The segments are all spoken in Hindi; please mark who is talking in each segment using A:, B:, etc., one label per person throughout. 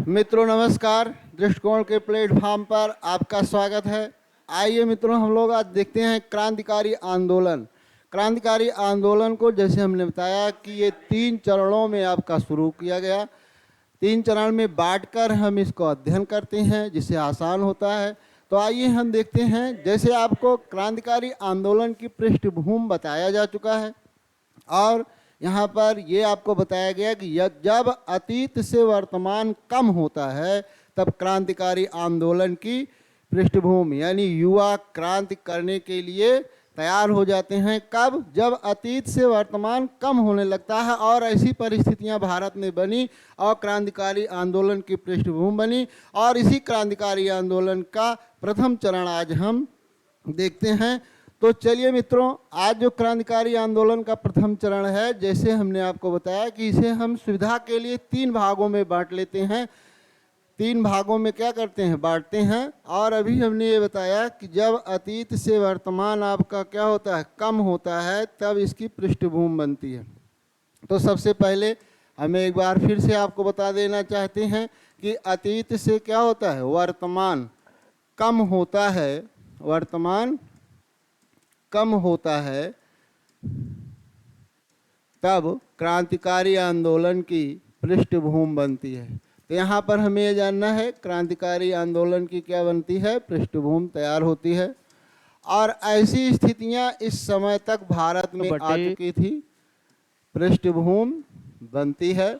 A: मित्रों नमस्कार। दृष्टिकोण के प्लेटफॉर्म पर आपका स्वागत है। आइए मित्रों, हम लोग आज देखते हैं क्रांतिकारी आंदोलन। क्रांतिकारी आंदोलन को जैसे हमने बताया कि ये 3 चरणों में आपका शुरू किया गया। 3 चरण में बांटकर हम इसको अध्ययन करते हैं जिससे आसान होता है। तो आइए हम देखते हैं। जैसे आपको क्रांतिकारी आंदोलन की पृष्ठभूमि बताया जा चुका है और यहाँ पर ये आपको बताया गया कि जब अतीत से वर्तमान कम होता है तब क्रांतिकारी आंदोलन की पृष्ठभूमि यानी युवा क्रांति करने के लिए तैयार हो जाते हैं। कब? जब अतीत से वर्तमान कम होने लगता है और ऐसी परिस्थितियां भारत में बनी और क्रांतिकारी आंदोलन की पृष्ठभूमि बनी। और इसी क्रांतिकारी आंदोलन का प्रथम चरण आज हम देखते हैं। तो चलिए मित्रों, आज जो क्रांतिकारी आंदोलन का प्रथम चरण है, जैसे हमने आपको बताया कि इसे हम सुविधा के लिए 3 भागों में बांट लेते हैं। 3 भागों में क्या करते हैं? बांटते हैं। और अभी हमने ये बताया कि जब अतीत से वर्तमान आपका क्या होता है? कम होता है, तब इसकी पृष्ठभूमि बनती है। तो सबसे पहले हमें एक बार फिर से आपको बता देना चाहते हैं कि अतीत से क्या होता है? वर्तमान कम होता है। वर्तमान कम होता है तब क्रांतिकारी आंदोलन की पृष्ठभूमि बनती है। तो यहाँ पर हमें यह जानना है क्रांतिकारी आंदोलन की क्या बनती है? पृष्ठभूमि तैयार होती है। और ऐसी स्थितियाँ इस समय तक भारत में आ चुकी थी, पृष्ठभूमि बनती है।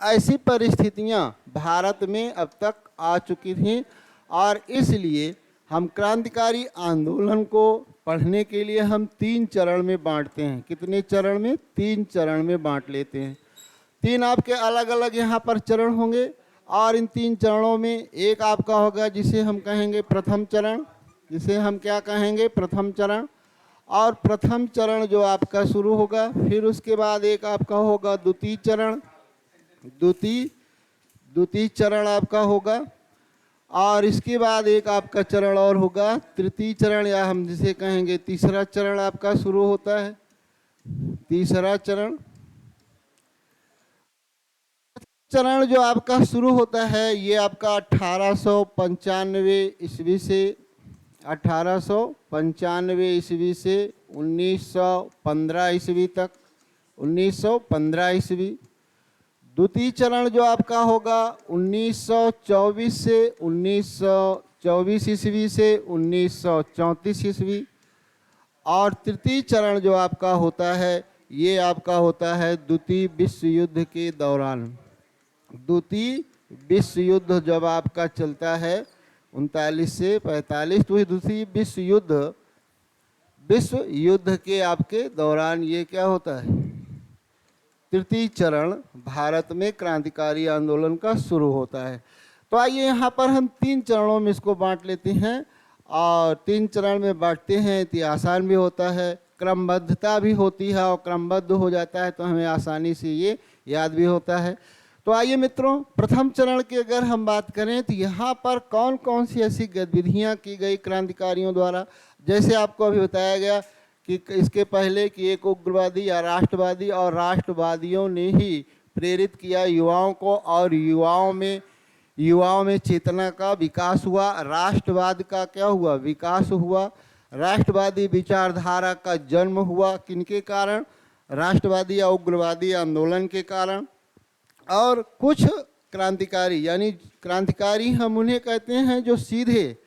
A: ऐसी परिस्थितियाँ भारत में अब तक आ चुकी थी और इसलिए हम क्रांतिकारी आंदोलन को पढ़ने के लिए हम 3 चरण में बांटते हैं। कितने चरण में? 3 चरण में बांट लेते हैं। 3 आपके अलग अलग यहाँ पर चरण होंगे और इन 3 चरणों में एक आपका होगा जिसे हम कहेंगे प्रथम चरण। जिसे हम क्या कहेंगे? प्रथम चरण। और प्रथम चरण जो आपका शुरू होगा, फिर उसके बाद एक आपका होगा द्वितीय चरण। द्वितीय चरण आपका होगा और इसके बाद एक आपका चरण और होगा तृतीय चरण, या हम जिसे कहेंगे तीसरा चरण आपका शुरू होता है। तीसरा चरण जो आपका शुरू होता है ये आपका 1895 ईस्वी से 1915 ईस्वी तक, 1915 ईस्वी। द्वितीय चरण जो आपका होगा 1924 से 1924 ईस्वी से 1934 ईस्वी। और तृतीय चरण जो आपका होता है ये आपका होता है द्वितीय विश्व युद्ध के दौरान। द्वितीय विश्व युद्ध जब आपका चलता है 39 से 45, तो द्वितीय विश्व युद्ध के आपके दौरान ये क्या होता है? तृतीय चरण भारत में क्रांतिकारी आंदोलन का शुरू होता है। तो आइए यहाँ पर हम 3 चरणों में इसको बांट लेते हैं और 3 चरण में बांटते हैं तो आसान भी होता है, क्रमबद्धता भी होती है और क्रमबद्ध हो जाता है तो हमें आसानी से ये याद भी होता है। तो आइए मित्रों, प्रथम चरण की अगर हम बात करें तो यहाँ पर कौन कौन सी ऐसी गतिविधियाँ की गई क्रांतिकारियों द्वारा। जैसे आपको अभी बताया गया कि इसके पहले कि एक उग्रवादी या राष्ट्रवादी और राष्ट्रवादियों ने ही प्रेरित किया युवाओं को और युवाओं में चेतना का विकास हुआ। राष्ट्रवाद का क्या हुआ? विकास हुआ। राष्ट्रवादी विचारधारा का जन्म हुआ। किनके कारण? राष्ट्रवादी या उग्रवादी आंदोलन के कारण। और कुछ क्रांतिकारी, यानी क्रांतिकारी हम उन्हें कहते हैं जो सीधे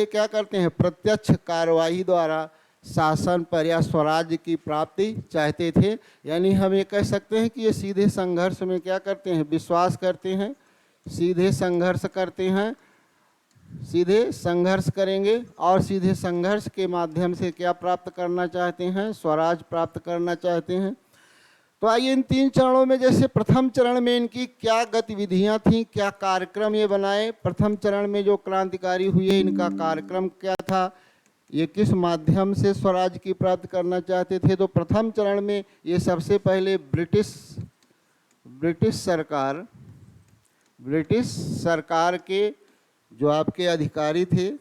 A: क्या करते हैं? प्रत्यक्ष कार्रवाई द्वारा शासन पर या स्वराज्य की प्राप्ति चाहते थे। यानी हम ये कह सकते हैं कि ये सीधे संघर्ष में क्या करते हैं? विश्वास करते हैं। सीधे संघर्ष करते हैं, सीधे संघर्ष करेंगे और सीधे संघर्ष के माध्यम से क्या प्राप्त करना चाहते हैं? स्वराज प्राप्त करना चाहते हैं। तो आइए इन 3 चरणों में, जैसे प्रथम चरण में इनकी क्या गतिविधियां थीं, क्या कार्यक्रम ये बनाए। प्रथम चरण में जो क्रांतिकारी हुए इनका कार्यक्रम क्या था, ये किस माध्यम से स्वराज की प्राप्त करना चाहते थे। तो प्रथम चरण में ये सबसे पहले ब्रिटिश सरकार के जो आपके अधिकारी थे,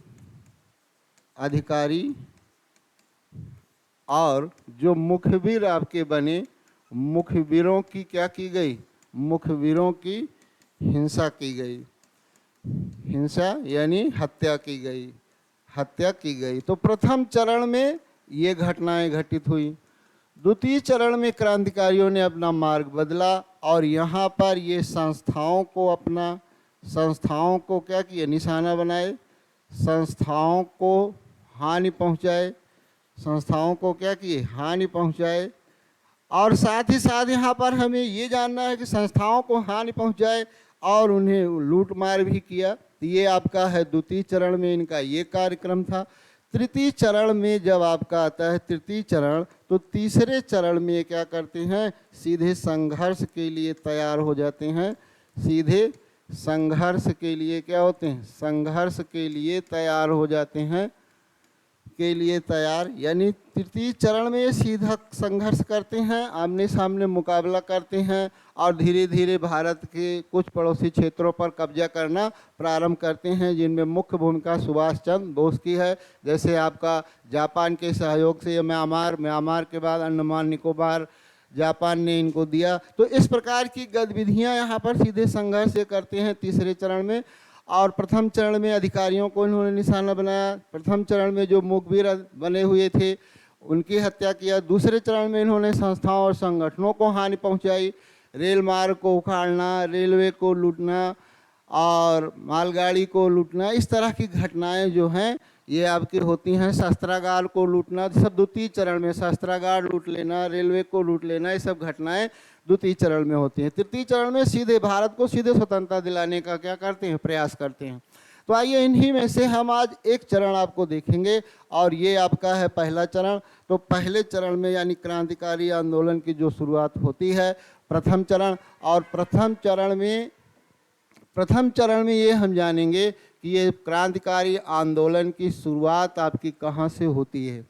A: और जो मुखबिर आपके बने, मुखबिरों की क्या की गई? मुख्य वीरों की हिंसा की गई। हिंसा यानी हत्या की गई, हत्या की गई। तो प्रथम चरण में ये घटनाएं घटित हुई। द्वितीय चरण में क्रांतिकारियों ने अपना मार्ग बदला और यहाँ पर ये संस्थाओं को क्या किए, निशाना बनाए, संस्थाओं को हानि पहुँचाए, संस्थाओं को क्या किए, हानि पहुँचाए। और साथ ही साथ यहाँ पर हमें ये जानना है कि संस्थाओं को हानि पहुँचाए और उन्हें लूट मार भी किया। तो ये आपका है द्वितीय चरण में इनका ये कार्यक्रम था। तृतीय चरण में जब आपका आता है तृतीय चरण, तो तीसरे चरण में ये क्या करते हैं, सीधे संघर्ष के लिए तैयार हो जाते हैं। सीधे संघर्ष के लिए क्या होते हैं, संघर्ष के लिए तैयार हो जाते हैं, के लिए तैयार। यानी तृतीय चरण में ये सीधा संघर्ष करते हैं, आमने सामने मुकाबला करते हैं और धीरे धीरे भारत के कुछ पड़ोसी क्षेत्रों पर कब्जा करना प्रारंभ करते हैं, जिनमें मुख्य भूमिका सुभाष चंद्र बोस की है। जैसे आपका जापान के सहयोग से म्यांमार के बाद अंडमान निकोबार जापान ने इनको दिया। तो इस प्रकार की गतिविधियां यहाँ पर सीधे संघर्ष से करते हैं तीसरे चरण में। और प्रथम चरण में अधिकारियों को इन्होंने निशाना बनाया। प्रथम चरण में जो मुखबिर बने हुए थे उनकी हत्या किया। दूसरे चरण में इन्होंने संस्थाओं और संगठनों को हानि पहुंचाई, रेल मार्ग को उखाड़ना, रेलवे को लूटना और मालगाड़ी को लूटना, इस तरह की घटनाएं जो हैं ये आपकी होती हैं। शस्त्रागार को लूटना, सब द्वितीय चरण में, शस्त्रागार लूट लेना, रेलवे को लूट लेना, ये सब घटनाएं द्वितीय चरण में होती हैं। तृतीय चरण में सीधे भारत को सीधे स्वतंत्रता दिलाने का क्या करते हैं, प्रयास करते हैं। तो आइए इन्हीं में से हम आज एक चरण आपको देखेंगे और ये आपका है पहला चरण। तो पहले चरण में यानी क्रांतिकारी आंदोलन की जो शुरुआत होती है, प्रथम चरण। और प्रथम चरण में ये हम जानेंगे कि ये क्रांतिकारी आंदोलन की शुरुआत आपकी कहाँ से होती है।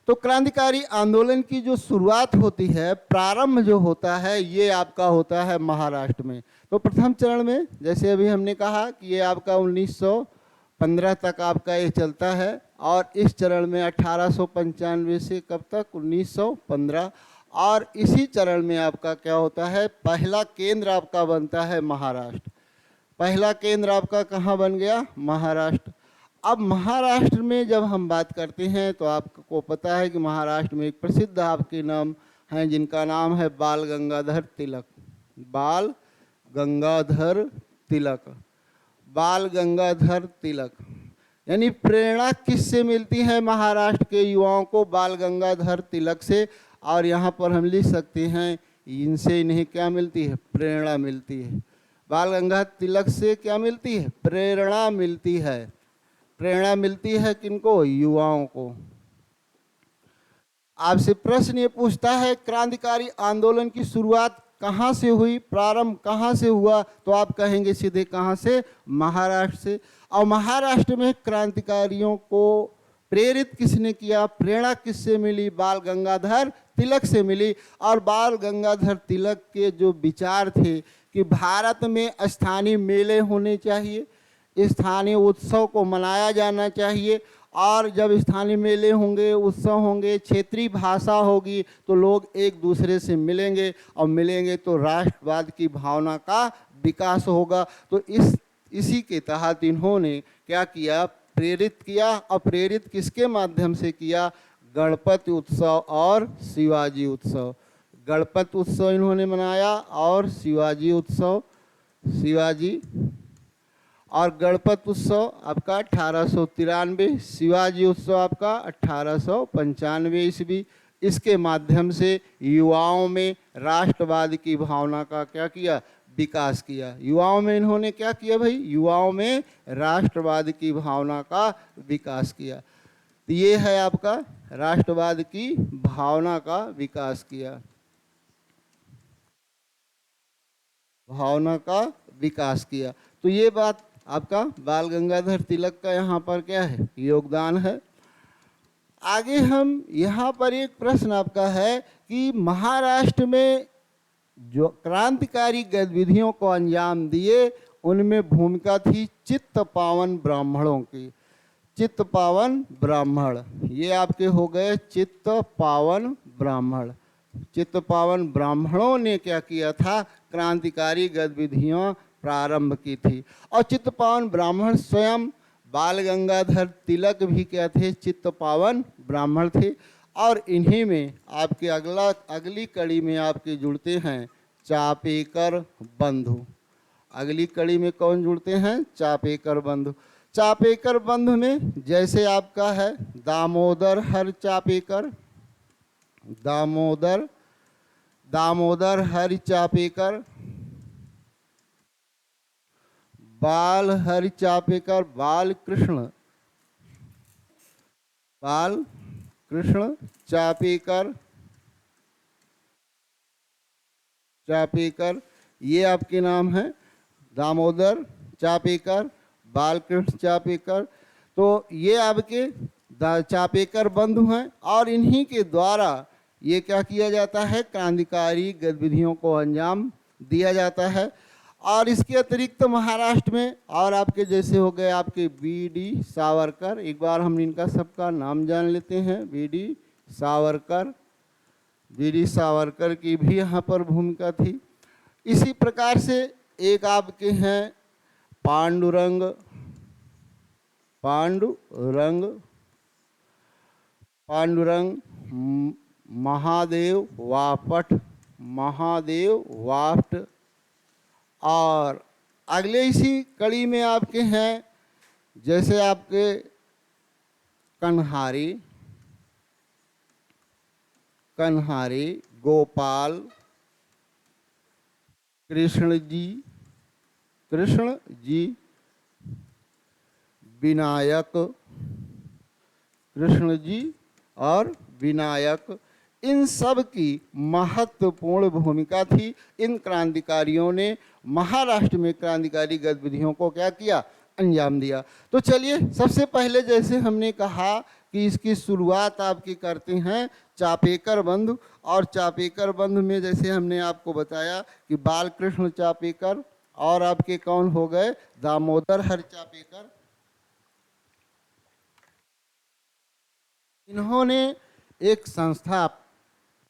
A: तो क्रांतिकारी आंदोलन की जो शुरुआत होती है, प्रारंभ जो होता है, ये आपका होता है महाराष्ट्र में। तो प्रथम चरण में जैसे अभी हमने कहा कि ये आपका 1915 तक आपका ये चलता है और इस चरण में 1895 से कब तक, 1915। और इसी चरण में आपका क्या होता है, पहला केंद्र आपका बनता है महाराष्ट्र। पहला केंद्र आपका कहाँ बन गया, महाराष्ट्र। अब महाराष्ट्र में जब हम बात करते हैं तो आपको पता है कि महाराष्ट्र में एक प्रसिद्ध आपके नाम हैं जिनका नाम है बाल गंगाधर तिलक। बाल गंगाधर तिलक, बाल गंगाधर तिलक। यानी प्रेरणा किससे मिलती है महाराष्ट्र के युवाओं को, बाल गंगाधर तिलक से। और यहाँ पर हम लिख सकते हैं इनसे इन्हें क्या मिलती है, प्रेरणा मिलती है। बाल गंगाधर तिलक से क्या मिलती है, प्रेरणा मिलती है। प्रेरणा मिलती है किनको, युवाओं को। आपसे प्रश्न ये पूछता है क्रांतिकारी आंदोलन की शुरुआत कहाँ से हुई, प्रारंभ कहाँ से हुआ, तो आप कहेंगे सीधे कहाँ से, महाराष्ट्र से। और महाराष्ट्र में क्रांतिकारियों को प्रेरित किसने किया, प्रेरणा किससे मिली, बाल गंगाधर तिलक से मिली। और बाल गंगाधर तिलक के जो विचार थे कि भारत में स्थानीय मेले होने चाहिए, स्थानीय उत्सव को मनाया जाना चाहिए, और जब स्थानीय मेले होंगे, उत्सव होंगे, क्षेत्रीय भाषा होगी तो लोग एक दूसरे से मिलेंगे और मिलेंगे तो राष्ट्रवाद की भावना का विकास होगा। तो इसी के तहत इन्होंने क्या किया, प्रेरित किया। और प्रेरित किसके माध्यम से किया, गणपति उत्सव और शिवाजी उत्सव। गणपति उत्सव इन्होंने मनाया और शिवाजी उत्सव, शिवाजी और गणपति उत्सव आपका 1893, शिवाजी उत्सव आपका 1895 ईस्वी। इसके माध्यम से युवाओं में राष्ट्रवाद की भावना का क्या किया, विकास किया। युवाओं में इन्होंने क्या किया भाई, युवाओं में राष्ट्रवाद की भावना का विकास किया। तो ये है आपका राष्ट्रवाद की भावना का विकास किया, भावना का विकास किया। तो ये बात आपका बाल गंगाधर तिलक का यहाँ पर क्या है, योगदान है। आगे हम यहाँ पर एक प्रश्न आपका है कि महाराष्ट्र में जो क्रांतिकारी गतिविधियों को अंजाम दिए उनमें भूमिका थी चित्त पावन ब्राह्मणों की। चित्त पावन ब्राह्मण, ये आपके हो गए चित्त पावन ब्राह्मण। चित्तपावन ब्राह्मणों ने क्या किया था, क्रांतिकारी गतिविधियां प्रारंभ की थी। और चित्तपावन ब्राह्मण स्वयं बाल गंगाधर तिलक भी क्या थे, चित्तपावन ब्राह्मण थे। और इन्हीं में आपके अगली कड़ी में आपके जुड़ते हैं चापेकर बंधु। अगली कड़ी में कौन जुड़ते हैं, चापेकर बंधु। चापेकर बंधु में जैसे आपका है दामोदर हर चापेकर, दामोदर हरि चापेकर, बाल हरि चापेकर, बाल कृष्ण चापेकर, ये आपके नाम है दामोदर चापेकर, बालकृष्ण चापेकर। तो ये आपके चापेकर बंधु हैं और इन्हीं के द्वारा ये क्या किया जाता है, क्रांतिकारी गतिविधियों को अंजाम दिया जाता है। और इसके अतिरिक्त महाराष्ट्र में और आपके जैसे हो गए आपके बीडी सावरकर, एक बार हम इनका सबका नाम जान लेते हैं। बीडी सावरकर की भी यहाँ पर भूमिका थी। इसी प्रकार से एक आपके हैं पांडुरंग महादेव वापट। और अगले इसी कड़ी में आपके हैं जैसे आपके कन्हारी गोपाल, कृष्ण जी विनायक, और विनायक, इन सब की महत्वपूर्ण भूमिका थी। इन क्रांतिकारियों ने महाराष्ट्र में क्रांतिकारी गतिविधियों को क्या किया, अंजाम दिया। तो चलिए सबसे पहले जैसे हमने कहा कि इसकी शुरुआत आपकी करते हैं चापेकर बंधु। और चापेकर बंधु में जैसे हमने आपको बताया कि बालकृष्ण चापेकर और आपके कौन हो गए, दामोदर हर चापेकर। इन्होंने एक संस्था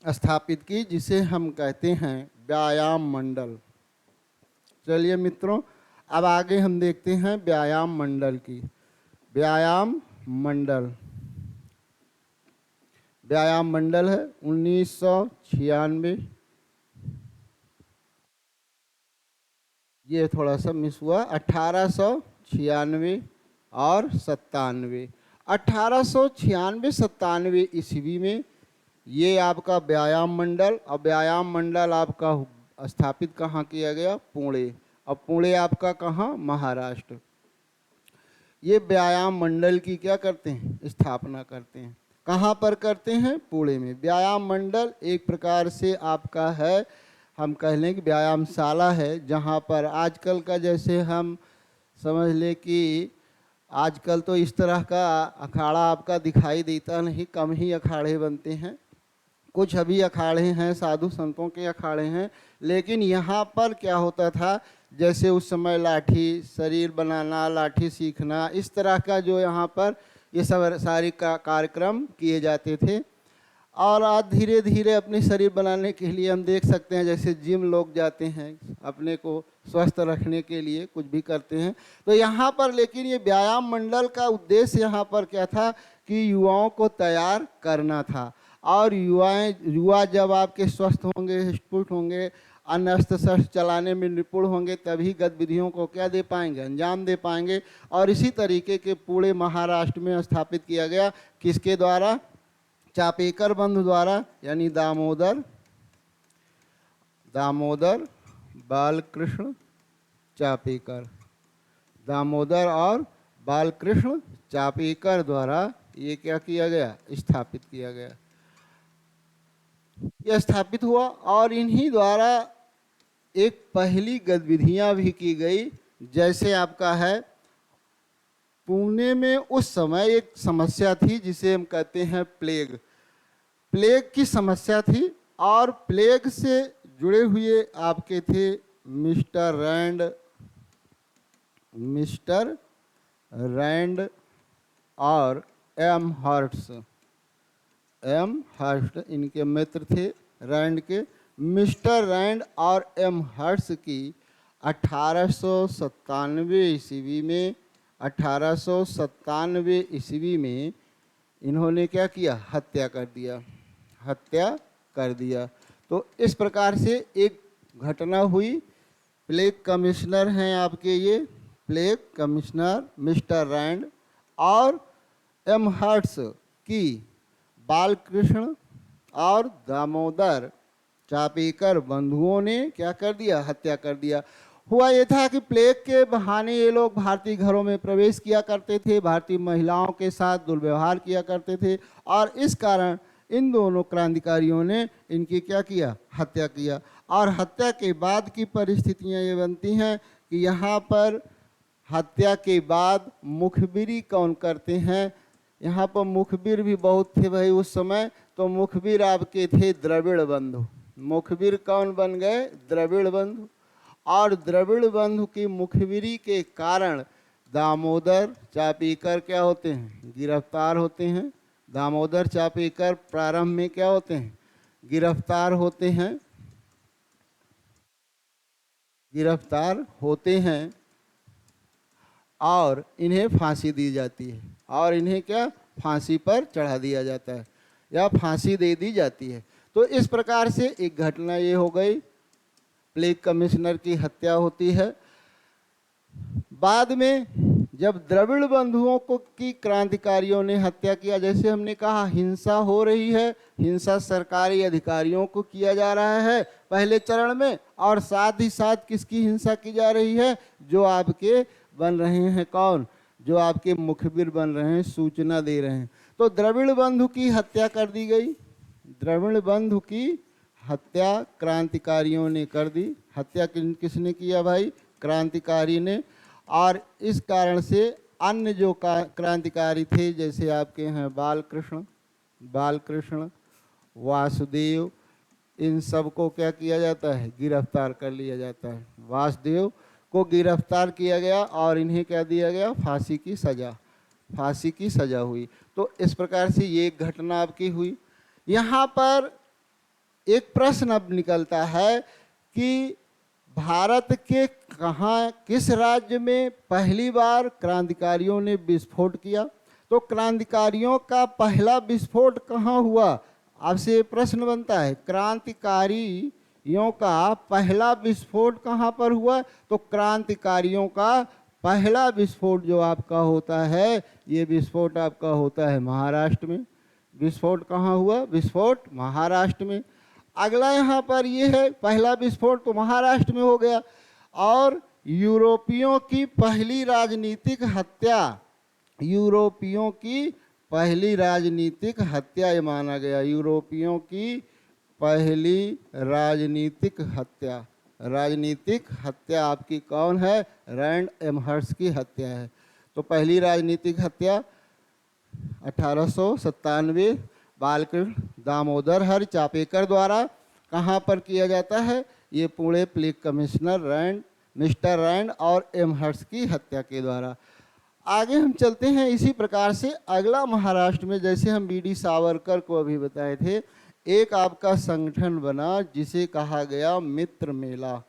A: स्थापित की जिसे हम कहते हैं व्यायाम मंडल। चलिए मित्रों, अब आगे हम देखते हैं व्यायाम मंडल की। व्यायाम मंडल है 1996, ये थोड़ा सा मिस हुआ, 1896 और 97। 1896-97 ईस्वी में ये आपका व्यायाम मंडल, और व्यायाम मंडल आपका स्थापित कहाँ किया गया, पुणे। अब पुणे आपका कहाँ, महाराष्ट्र। ये व्यायाम मंडल की क्या करते हैं, स्थापना करते हैं। कहाँ पर करते हैं, पुणे में। व्यायाम मंडल एक प्रकार से आपका है, हम कह लें कि व्यायामशाला है, जहाँ पर आजकल का जैसे हम समझ लें कि आजकल तो इस तरह का अखाड़ा आपका दिखाई देता नहीं, कम ही अखाड़े बनते हैं। कुछ अभी अखाड़े हैं, साधु संतों के अखाड़े हैं, लेकिन यहाँ पर क्या होता था, जैसे उस समय लाठी शरीर बनाना, लाठी सीखना, इस तरह का जो यहाँ पर ये सब सारे कार्यक्रम किए जाते थे। और आज धीरे धीरे अपने शरीर बनाने के लिए हम देख सकते हैं जैसे जिम लोग जाते हैं, अपने को स्वस्थ रखने के लिए कुछ भी करते हैं। तो यहाँ पर लेकिन ये व्यायाम मंडल का उद्देश्य यहाँ पर क्या था कि युवाओं को तैयार करना था। और युवा जब आपके स्वस्थ होंगे, हष्ट-पुष्ट होंगे, अन्य अस्त्र शस्त्र चलाने में निपुण होंगे, तभी गतिविधियों को क्या दे पाएंगे, अंजाम दे पाएंगे। और इसी तरीके के पूरे महाराष्ट्र में स्थापित किया गया, किसके द्वारा, चापेकर बंधु द्वारा, यानी दामोदर बालकृष्ण चापेकर, दामोदर और बालकृष्ण चापेकर द्वारा ये क्या किया गया, स्थापित किया गया। यह स्थापित हुआ और इन्हीं द्वारा एक पहली गतिविधियां भी की गई। जैसे आपका है पुणे में उस समय एक समस्या थी जिसे हम कहते हैं प्लेग की समस्या थी। और प्लेग से जुड़े हुए आपके थे मिस्टर रैंड और एम हर्ट्स, इनके मित्र थे। रैंड के, मिस्टर रैंड और एम हर्ट्स की 1897 ईस्वी में 1897 ईस्वी में इन्होंने क्या किया, हत्या कर दिया, हत्या कर दिया। तो इस प्रकार से एक घटना हुई। प्लेग कमिश्नर हैं आपके ये, प्लेग कमिश्नर मिस्टर रैंड और एम हर्ट्स की बालकृष्ण और दामोदर चापेकर बंधुओं ने क्या कर दिया, हत्या कर दिया। हुआ ये था कि प्लेग के बहाने ये लोग भारतीय घरों में प्रवेश किया करते थे, भारतीय महिलाओं के साथ दुर्व्यवहार किया करते थे, और इस कारण इन दोनों क्रांतिकारियों ने इनकी क्या किया, हत्या किया। और हत्या के बाद की परिस्थितियां ये बनती हैं कि यहाँ पर हत्या के बाद मुखबिरी कौन करते हैं, यहाँ पर मुखबिर भी बहुत थे भाई उस समय। तो मुखबिर आपके थे द्रविड़ बंधु। मुखबिर कौन बन गए, द्रविड़ बंधु। और द्रविड़ बंधु की मुखबिरी के कारण दामोदर चापेकर क्या होते हैं, गिरफ्तार होते हैं। दामोदर चापेकर प्रारंभ में क्या होते हैं, गिरफ्तार होते हैं, गिरफ्तार होते हैं और इन्हें फांसी दी जाती है, और इन्हें क्या, फांसी पर चढ़ा दिया जाता है या फांसी दे दी जाती है। तो इस प्रकार से एक घटना ये हो गई, प्लेग कमिश्नर की हत्या होती है। बाद में जब द्रविड़ बंधुओं को की क्रांतिकारियों ने हत्या किया, जैसे हमने कहा हिंसा हो रही है, हिंसा सरकारी अधिकारियों को किया जा रहा है पहले चरण में, और साथ ही साथ किसकी हिंसा की जा रही है, जो आपके बन रहे हैं कौन, जो आपके मुखबिर बन रहे हैं, सूचना दे रहे हैं। तो द्रविड़ बंधु की हत्या कर दी गई। द्रविड़ बंधु की हत्या क्रांतिकारियों ने कर दी। हत्या किसने किया भाई, क्रांतिकारी ने। और इस कारण से अन्य जो क्रांतिकारी थे, जैसे आपके हैं बालकृष्ण, वासुदेव, इन सब को क्या किया जाता है, गिरफ्तार कर लिया जाता है। वासुदेव को गिरफ्तार किया गया और इन्हें क्या दिया गया, फांसी की सज़ा, फांसी की सज़ा हुई। तो इस प्रकार से ये एक घटना आपकी हुई। यहाँ पर एक प्रश्न अब निकलता है कि भारत के कहाँ, किस राज्य में पहली बार क्रांतिकारियों ने विस्फोट किया। तो क्रांतिकारियों का पहला विस्फोट कहाँ हुआ, आपसे प्रश्न बनता है, क्रांतिकारियों का पहला विस्फोट कहाँ पर हुआ। तो क्रांतिकारियों का पहला विस्फोट जो आपका होता है, ये विस्फोट आपका होता है महाराष्ट्र में। विस्फोट कहाँ हुआ, विस्फोट महाराष्ट्र में। अगला यहाँ पर ये है, पहला विस्फोट तो महाराष्ट्र में हो गया। और यूरोपियों की पहली राजनीतिक हत्या, यूरोपियों की पहली राजनीतिक हत्या ये माना गया। यूरोपियों की पहली राजनीतिक हत्या, राजनीतिक हत्या आपकी कौन है, रैंड एम हर्ट्स की हत्या है। तो पहली राजनीतिक हत्या 1897 बालकृष्ण दामोदर हर चापेकर द्वारा कहाँ पर किया जाता है, ये Pune plague commissioner Rand, mister Rand और एम हर्ट्स की हत्या के द्वारा। आगे हम चलते हैं इसी प्रकार से। अगला महाराष्ट्र में, जैसे हम बीडी सावरकर को अभी बताए थे, एक आपका संगठन बना जिसे कहा गया मित्र मेला।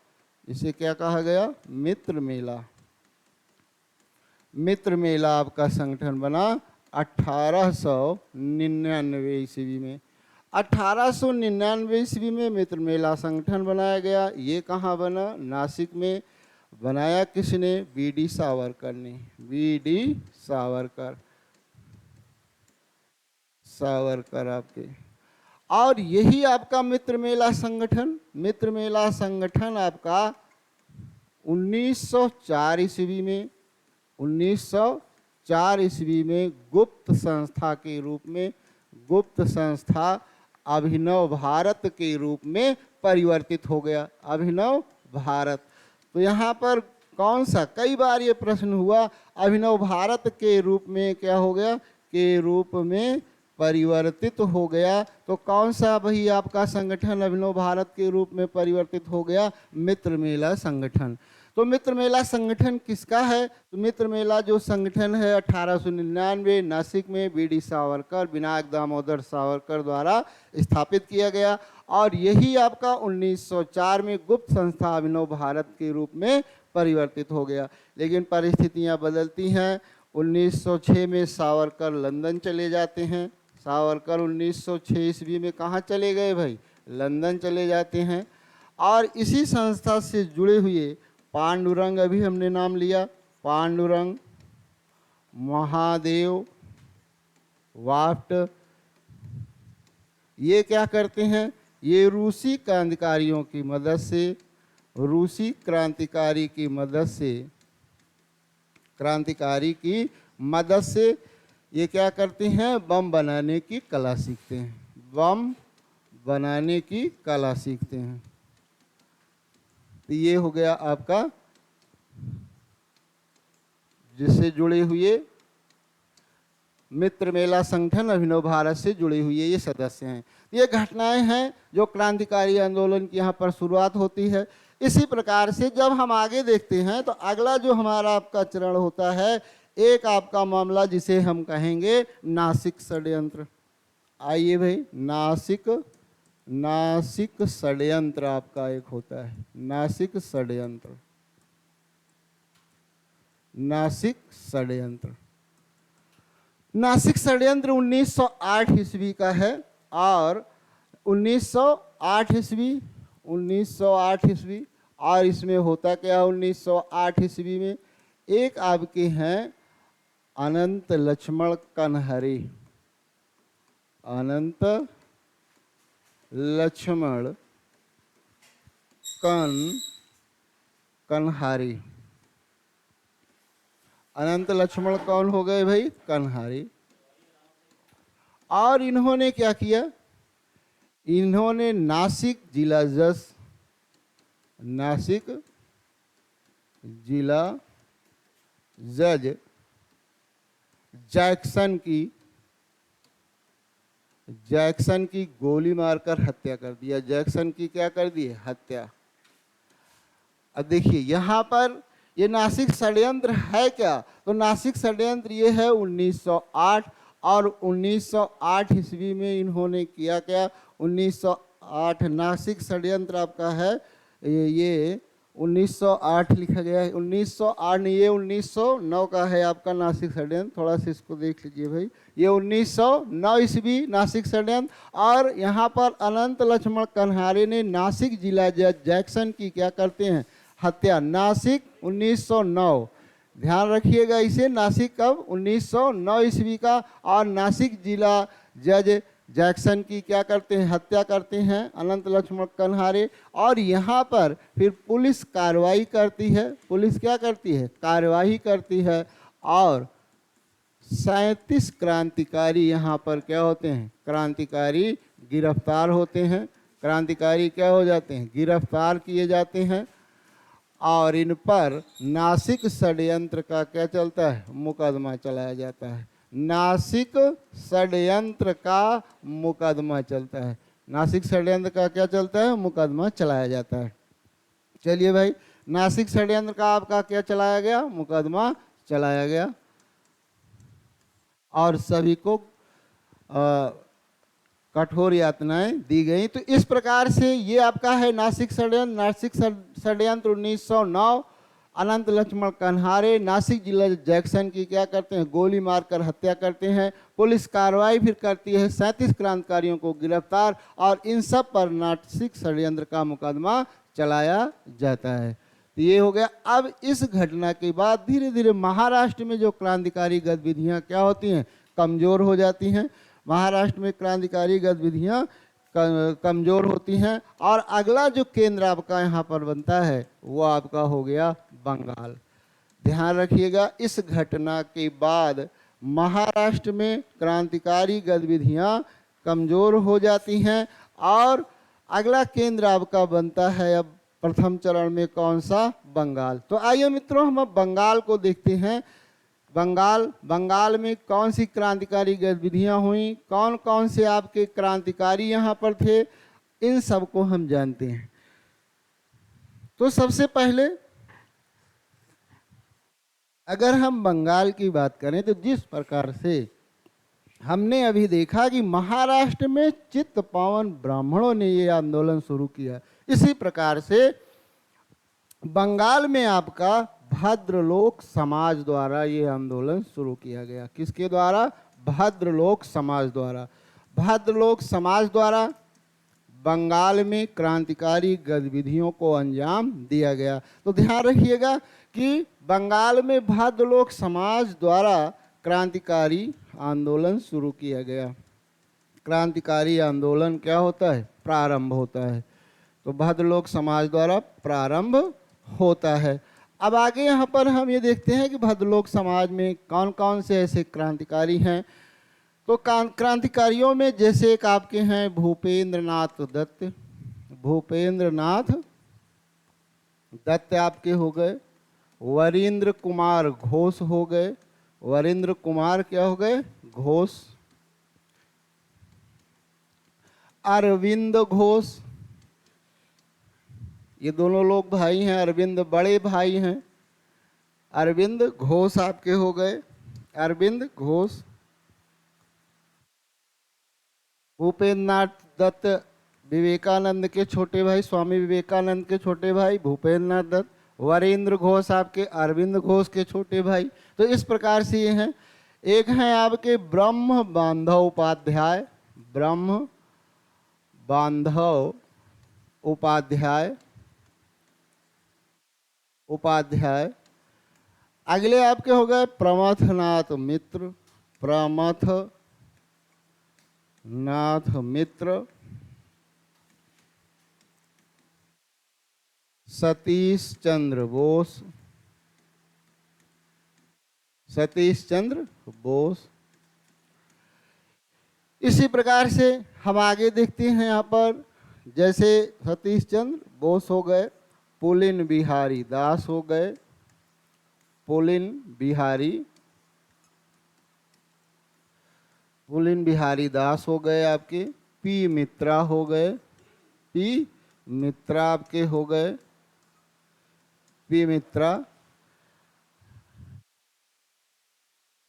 A: इसे क्या कहा गया, मित्र मेला। मित्र मेला आपका संगठन बना 1899 ईस्वी में। 1899 ईस्वी में मित्र मेला संगठन बनाया गया। ये कहाँ बना, नासिक में। बनाया किसने, बीडी सावरकर ने। बीडी सावरकर, सावरकर आपके। और यही आपका मित्र मेला संगठन, मित्र मेला संगठन आपका 1904 ईस्वी में, 1904 ईस्वी में गुप्त संस्था के रूप में, गुप्त संस्था अभिनव भारत के रूप में परिवर्तित हो गया। अभिनव भारत, तो यहाँ पर कौन सा, कई बार ये प्रश्न हुआ, अभिनव भारत के रूप में क्या हो गया, के रूप में परिवर्तित हो गया। तो कौन सा भाई आपका संगठन अभिनव भारत के रूप में परिवर्तित हो गया? मित्र मेला संगठन। तो मित्र मेला संगठन किसका है? तो मित्र मेला जो संगठन है 1899 नासिक में बीडी सावरकर, विनायक दामोदर सावरकर द्वारा स्थापित किया गया और यही आपका 1904 में गुप्त संस्था अभिनव भारत के रूप में परिवर्तित हो गया। लेकिन परिस्थितियां बदलती हैं। 1906 में सावरकर लंदन चले जाते हैं। सावरकर 1906 ईस्वी में कहाँ चले गए भाई? लंदन चले जाते हैं। और इसी संस्था से जुड़े हुए पांडुरंग, अभी हमने नाम लिया, पांडुरंग, महादेव, वाफ्ट, ये क्या करते हैं? ये रूसी क्रांतिकारियों की मदद से, रूसी क्रांतिकारी की मदद से ये क्या करते हैं? बम बनाने की कला सीखते हैं। बम बनाने की कला सीखते हैं। तो ये हो गया आपका जिससे जुड़े हुए मित्र मेला संगठन अभिनव भारत से जुड़े हुए ये सदस्य हैं। ये घटनाएं हैं जो क्रांतिकारी आंदोलन की यहाँ पर शुरुआत होती है। इसी प्रकार से जब हम आगे देखते हैं तो अगला जो हमारा आपका चरण होता है, एक आपका मामला जिसे हम कहेंगे नासिक षड्यंत्र। आइए भाई, नासिक षड्यंत्र आपका एक होता है। नासिक षड्यंत्र, नासिक षड्यंत्र। नासिक षड्यंत्र 1908 ईस्वी का है और 1908 ईस्वी और इसमें होता क्या? 1908 ईस्वी में एक आपके हैं अनंत लक्ष्मण कनहरे, अनंत लक्ष्मण कनहारी। अनंत लक्ष्मण कौन हो गए भाई? कनहारी। और इन्होंने क्या किया? इन्होंने नासिक जिला जज जैक्सन की गोली मारकर हत्या कर दिया। जैक्सन की क्या कर दी? हत्या। अब देखिए यहाँ पर ये नासिक षड्यंत्र है क्या? तो नासिक षड्यंत्र ये है 1908 और 1908 ईस्वी में इन्होंने किया क्या? 1908 नासिक षड्यंत्र आपका है ये 1908 लिखा गया है। 1908 नहीं, ये 1909 का है आपका नासिक षड्यंत्र। थोड़ा सा इसको देख लीजिए भाई, ये 1909 ईस्वी नासिक षड्यंत्र। और यहाँ पर अनंत लक्ष्मण कनहारे ने नासिक जिला जज जैक्सन की क्या करते हैं? हत्या। नासिक 1909, ध्यान रखिएगा इसे। नासिक कब? 1909 ईस्वी का। और नासिक जिला जज जैक्सन की क्या करते हैं? हत्या करते हैं अनंत लक्ष्मण कनहारे। और यहाँ पर फिर पुलिस कार्रवाई करती है। पुलिस क्या करती है? कार्यवाही करती है। और 37 क्रांतिकारी यहाँ पर क्या होते हैं? क्रांतिकारी गिरफ्तार होते हैं। क्रांतिकारी क्या हो जाते हैं? गिरफ्तार किए जाते हैं। और इन पर नासिक षड्यंत्र का क्या चलता है? मुकदमा चलाया जाता है। नासिक षड्यंत्र का मुकदमा चलता है। नासिक षड्यंत्र का क्या चलता है? मुकदमा चलाया जाता है। चलिए भाई, नासिक षड्यंत्र का आपका क्या चलाया गया? मुकदमा चलाया गया और सभी को कठोर यातनाएं दी गई। तो इस प्रकार से ये आपका है नासिक षड्यंत्र। नासिक षड्यंत्र 1909, अनंत लक्ष्मण कनहारे नासिक जिला जैक्सन की क्या करते हैं? गोली मारकर हत्या करते हैं। पुलिस कार्रवाई फिर करती है, 37 क्रांतिकारियों को गिरफ्तार और इन सब पर नासिक षड्यंत्र का मुकदमा चलाया जाता है। तो ये हो गया। अब इस घटना के बाद धीरे धीरे महाराष्ट्र में जो क्रांतिकारी गतिविधियां क्या होती हैं? कमज़ोर हो जाती हैं। महाराष्ट्र में क्रांतिकारी गतिविधियां कमज़ोर होती हैं। और अगला जो केंद्र आपका यहाँ पर बनता है वो आपका हो गया बंगाल। ध्यान रखिएगा, इस घटना के बाद महाराष्ट्र में क्रांतिकारी गतिविधियां कमज़ोर हो जाती हैं और अगला केंद्र आपका बनता है अब प्रथम चरण में कौन सा? बंगाल। तो आइए मित्रों, हम अब बंगाल को देखते हैं। बंगाल में कौन सी क्रांतिकारी गतिविधियां हुई, कौन कौन से आपके क्रांतिकारी यहाँ पर थे, इन सब को हम जानते हैं। तो सबसे पहले अगर हम बंगाल की बात करें तो जिस प्रकार से हमने अभी देखा कि महाराष्ट्र में चित्तपावन ब्राह्मणों ने ये आंदोलन शुरू किया, इसी प्रकार से बंगाल में आपका भद्रलोक समाज द्वारा ये आंदोलन शुरू किया गया। किसके द्वारा? भद्रलोक समाज द्वारा। भद्रलोक समाज द्वारा बंगाल में क्रांतिकारी गतिविधियों को अंजाम दिया गया। तो ध्यान रखिएगा कि बंगाल में भद्रलोक समाज द्वारा क्रांतिकारी आंदोलन शुरू किया गया। क्रांतिकारी आंदोलन क्या होता है? प्रारंभ होता है। तो भद्रलोक समाज द्वारा प्रारंभ होता है। अब आगे यहाँ पर हम ये देखते हैं कि भद्रलोक समाज में कौन कौन से ऐसे क्रांतिकारी हैं। तो क्रांतिकारियों में जैसे एक आपके हैं भूपेंद्र नाथ दत्त। भूपेंद्र नाथ दत्त आपके हो गए। वरिंद्र कुमार घोष हो गए। वरिंद्र कुमार क्या हो गए? घोष। अरविंद घोष, ये दोनों लोग भाई हैं। अरविंद बड़े भाई हैं। अरविंद घोष आपके हो गए। अरविंद घोष। भूपेंद्र नाथ दत्त विवेकानंद के छोटे भाई, स्वामी विवेकानंद के छोटे भाई भूपेंद्र नाथ दत्त। वरिंद्र घोष आपके अरविंद घोष के छोटे भाई। तो इस प्रकार से ये हैं। एक हैं आपके ब्रह्म बांधव उपाध्याय। ब्रह्म बांधव उपाध्याय। अगले आपके हो गए प्रमथनाथ मित्र। प्रमथनाथ मित्र। सतीश चंद्र बोस। सतीश चंद्र बोस। इसी प्रकार से हम आगे देखते हैं यहाँ पर, जैसे सतीश चंद्र बोस हो गए, पुलिन बिहारी दास हो गए। पुलिन बिहारी दास हो गए आपके। पी मित्रा हो गए। पी मित्रा आपके हो गए। पी मित्रा।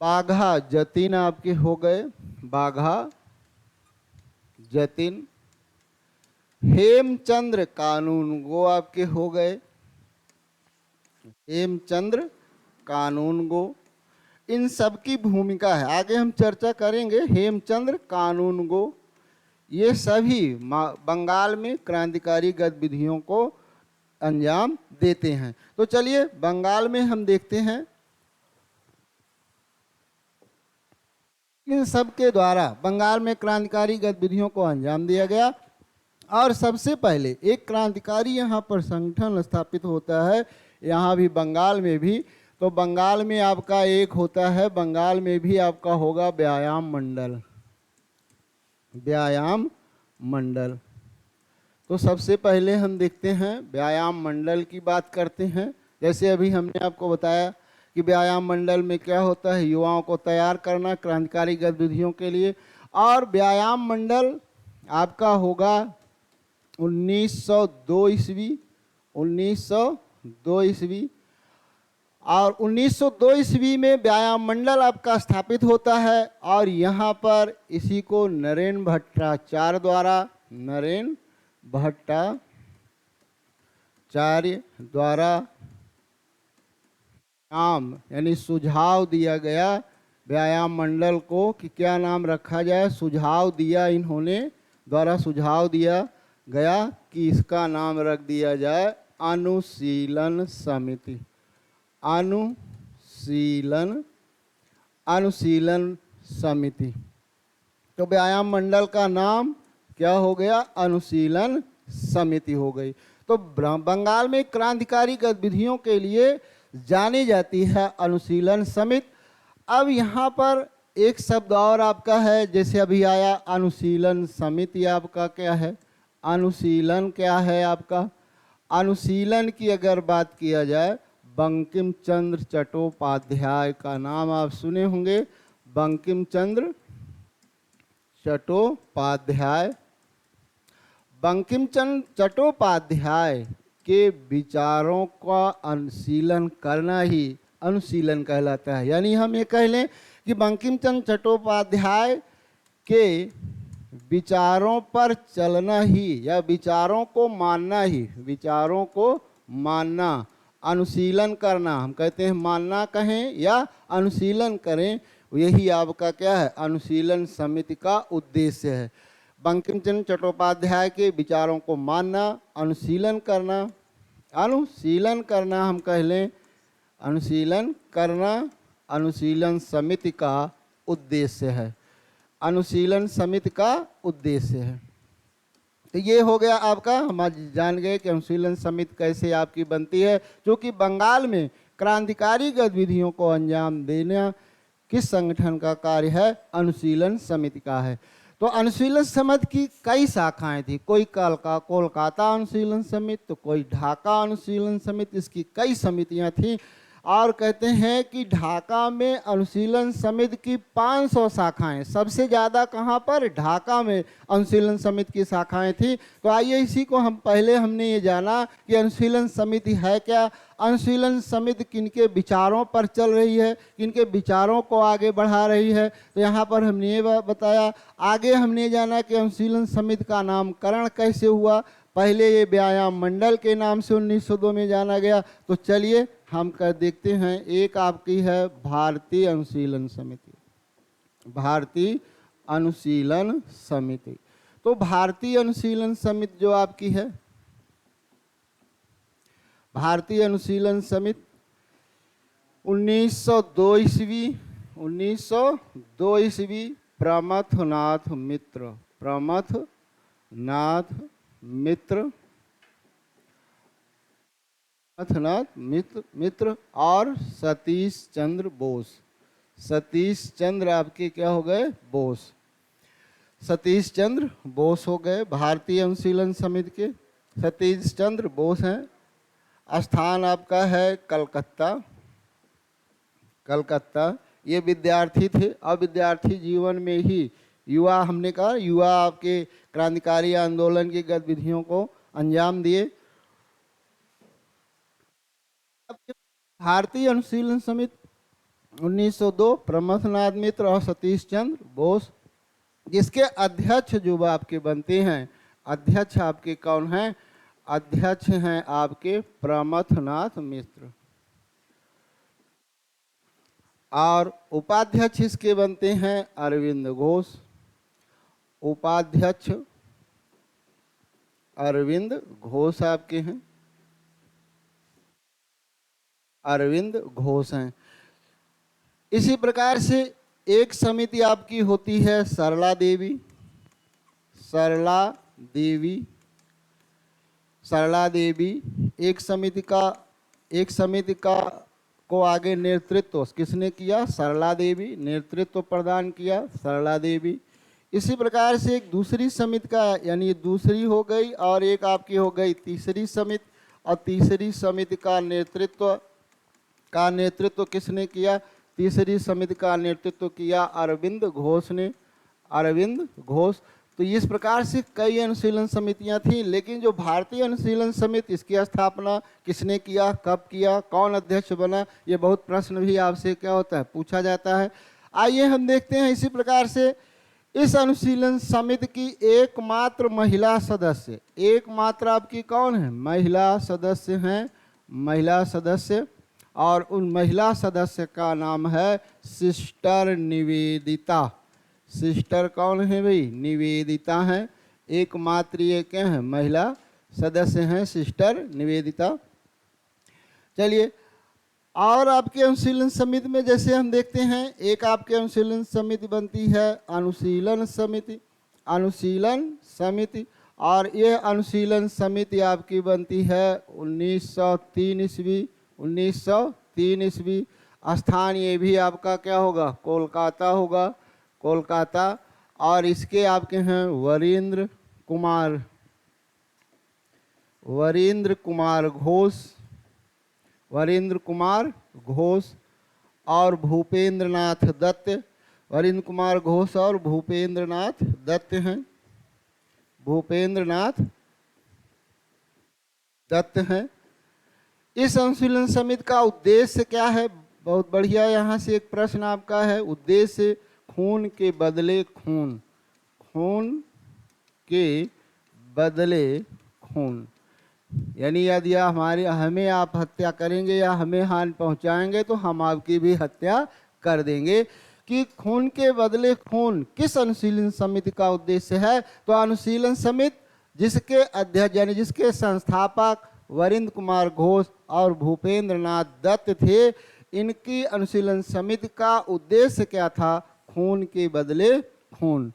A: बाघा जतिन आपके हो गए। बाघा जतिन। हेमचंद्र कानूनगो आपके हो गए। हेमचंद्र कानूनगो। इन सब की भूमिका है, आगे हम चर्चा करेंगे। हेमचंद्र कानूनगो ये सभी बंगाल में क्रांतिकारी गतिविधियों को अंजाम देते हैं। तो चलिए बंगाल में हम देखते हैं इन सब के द्वारा बंगाल में क्रांतिकारी गतिविधियों को अंजाम दिया गया। और सबसे पहले एक क्रांतिकारी यहाँ पर संगठन स्थापित होता है, यहाँ भी बंगाल में भी। तो बंगाल में आपका एक होता है, बंगाल में भी आपका होगा व्यायाम मंडल। व्यायाम मंडल। तो सबसे पहले हम देखते हैं व्यायाम मंडल की बात करते हैं। जैसे अभी हमने आपको बताया कि व्यायाम मंडल में क्या होता है, युवाओं को तैयार करना क्रांतिकारी गतिविधियों के लिए। और व्यायाम मंडल आपका होगा 1902 ईस्वी। 1902 ईस्वी। और 1902 ईस्वी में व्यायाम मंडल आपका स्थापित होता है। और यहाँ पर इसी को नरेन भट्टाचार्य द्वारा, नरेन भट्टाचार्य द्वारा नाम यानी सुझाव दिया गया व्यायाम मंडल को कि क्या नाम रखा जाए। सुझाव दिया इन्होंने, द्वारा सुझाव दिया गया कि इसका नाम रख दिया जाए अनुशीलन समिति। अनुशीलन समिति। तो व्यायाम मंडल का नाम क्या हो गया? अनुशीलन समिति हो गई। तो बंगाल में क्रांतिकारी गतिविधियों के लिए जानी जाती है अनुशीलन समिति। अब यहाँ पर एक शब्द और आपका है, जैसे अभी आया अनुशीलन समिति, आपका क्या है? अनुशीलन क्या है आपका? अनुशीलन की अगर बात किया जाए, बंकिम चंद्र चट्टोपाध्याय का नाम आप सुने होंगे। बंकिम चंद्र चट्टोपाध्याय। बंकिम चंद्र चट्टोपाध्याय के विचारों का अनुशीलन करना ही अनुशीलन कहलाता है। यानी हम ये कह लें कि बंकिम चंद्र चट्टोपाध्याय के विचारों पर चलना ही या विचारों को मानना ही, विचारों को मानना, अनुशीलन करना, हम कहते हैं मानना कहें या अनुशीलन करें, यही आपका क्या है, अनुशीलन समिति का उद्देश्य है। बंकिम चंद्र चट्टोपाध्याय के विचारों को मानना, अनुशीलन करना, अनुशीलन करना हम कह लें, अनुशीलन करना अनुशीलन समिति का उद्देश्य है, अनुशीलन समिति का उद्देश्य है। तो ये हो गया आपका, हम आज जान गए कि अनुशीलन समिति कैसे आपकी बनती है, जो कि बंगाल में क्रांतिकारी गतिविधियों को अंजाम देना किस संगठन का कार्य है, अनुशीलन समिति का है। तो अनुशीलन समिति की कई शाखाएं थी, कोई कोलकाता अनुशीलन समिति, तो कोई ढाका अनुशीलन समिति, इसकी कई समितियां थीं। और कहते हैं कि ढाका में अनुशीलन समिति की 500 शाखाएं, सबसे ज़्यादा कहाँ पर, ढाका में अनुशीलन समिति की शाखाएं थी। तो आइए इसी को हमने ये जाना कि अनुशीलन समिति है क्या, अनुशीलन समिति किनके विचारों पर चल रही है, किनके विचारों को आगे बढ़ा रही है। तो यहाँ पर हमने ये बताया। आगे हमने जाना कि अनुशीलन समिति का नामकरण कैसे हुआ। पहले ये व्यायाम मंडल के नाम से 1902 में जाना गया। तो चलिए हम कर देखते हैं। एक आपकी है भारतीय अनुशीलन समिति, भारतीय अनुशीलन समिति। तो भारतीय अनुशीलन समिति जो आपकी है, भारतीय अनुशीलन समिति 1902 ईस्वी, 1902 ईस्वी प्रमथनाथ मित्र, प्रमथनाथ मित्र, प्रमथनाथ मित्र और सतीश चंद्र बोस। सतीश चंद्र आपके क्या हो गए, बोस। सतीश चंद्र बोस हो गए भारतीय अनुशीलन समिति के। सतीश चंद्र बोस हैं। स्थान आपका है कलकत्ता, कलकत्ता। ये विद्यार्थी थे। अब विद्यार्थी जीवन में ही युवा, हमने कहा युवा आपके क्रांतिकारी आंदोलन की गतिविधियों को अंजाम दिए। भारतीय अनुशीलन समिति 1902 प्रमथनाथ मित्र और सतीश चंद्र बोस, जिसके अध्यक्ष जो आपके बनते हैं, अध्यक्ष आपके कौन हैं, अध्यक्ष हैं आपके प्रमथनाथ मित्र और उपाध्यक्ष इसके बनते हैं अरविंद घोष। उपाध्यक्ष अरविंद घोष आपके हैं, अरविंद घोष हैं। इसी प्रकार से एक समिति आपकी होती है सरला देवी, सरला देवी, सरला देवी। एक समिति का को आगे नेतृत्व किसने किया, सरला देवी, नेतृत्व प्रदान किया सरला देवी। इसी प्रकार से एक दूसरी समिति का, यानी दूसरी हो गई और एक आपकी हो गई तीसरी समिति, और तीसरी समिति का नेतृत्व किसने किया, तीसरी समिति का नेतृत्व किया अरविंद घोष ने, अरविंद घोष। तो इस प्रकार से कई अनुशीलन समितियां थीं, लेकिन जो भारतीय अनुशीलन समिति, इसकी स्थापना किसने किया, कब किया, कौन अध्यक्ष बना, ये बहुत प्रश्न भी आपसे क्या होता है, पूछा जाता है। आइए हम देखते हैं। इसी प्रकार से इस अनुशीलन समिति की एकमात्र महिला सदस्य, एकमात्र आपकी कौन है, महिला सदस्य हैं, महिला सदस्य। और उन महिला सदस्य का नाम है सिस्टर निवेदिता। सिस्टर कौन है भाई, निवेदिता हैं। एकमात्र ये क्या है, महिला सदस्य हैं, सिस्टर निवेदिता। चलिए, और आपके अनुशीलन समिति में जैसे हम देखते हैं, एक आपके अनुशीलन समिति बनती है अनुशीलन समिति, अनुशीलन समिति। और ये अनुशीलन समिति आपकी बनती है 1903 ईस्वी, 1903 ईस्वी। स्थान ये भी आपका क्या होगा, कोलकाता होगा, कोलकाता। और इसके आपके हैं वरींद्र कुमार, वरींद्र कुमार घोष, वरेंद्र कुमार घोष और भूपेंद्र नाथ दत्त। वरेंद्र कुमार घोष और भूपेंद्र नाथ दत्त हैं, भूपेंद्र नाथ दत्त हैं। इस अनुशीलन समिति का उद्देश्य क्या है? बहुत बढ़िया, यहाँ से एक प्रश्न आपका है। उद्देश्य खून के बदले खून, खून के बदले खून, यानी यदि हमें आप हत्या करेंगे या हमें हानि पहुंचाएंगे तो हम आपकी भी हत्या कर देंगे। कि खून के बदले खून किस अनुशीलन समिति का उद्देश्य है? तो अनुशीलन समिति जिसके अध्यक्ष यानी जिसके संस्थापक वरेंद्र कुमार घोष और भूपेंद्र नाथ दत्त थे, इनकी अनुशीलन समिति का उद्देश्य क्या था? खून के बदले खून।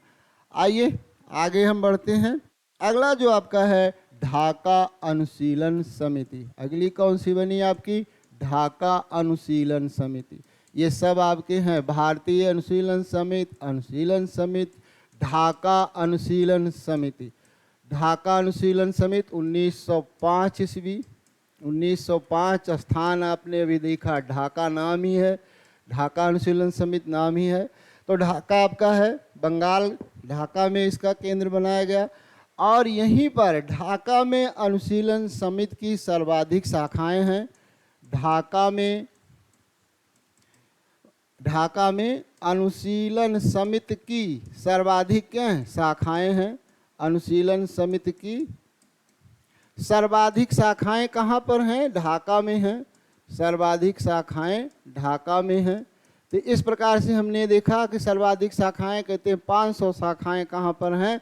A: आइए आगे हम बढ़ते हैं। अगला जो आपका है ढाका अनुशीलन समिति। अगली कौन सी बनी आपकी? ढाका अनुशीलन समिति। ये सब आपके हैं, भारतीय अनुशीलन समिति, ढाका अनुशीलन समिति। ढाका अनुशीलन समिति 1905 ईस्वी, 1905 स्थान आपने अभी देखा, ढाका नाम ही है, ढाका अनुशीलन समिति नाम ही है। तो ढाका आपका है बंगाल, ढाका में इसका केंद्र बनाया गया। और यहीं पर ढाका में अनुशीलन समिति की सर्वाधिक शाखाएं हैं। ढाका में अनुशीलन समिति की सर्वाधिक क्या हैं? शाखाएं हैं। अनुशीलन समिति की सर्वाधिक शाखाएं कहाँ पर हैं? ढाका में हैं। सर्वाधिक शाखाएं ढाका में हैं। तो इस प्रकार से हमने देखा कि सर्वाधिक शाखाएं कहते हैं 500 शाखाएं कहाँ पर हैं?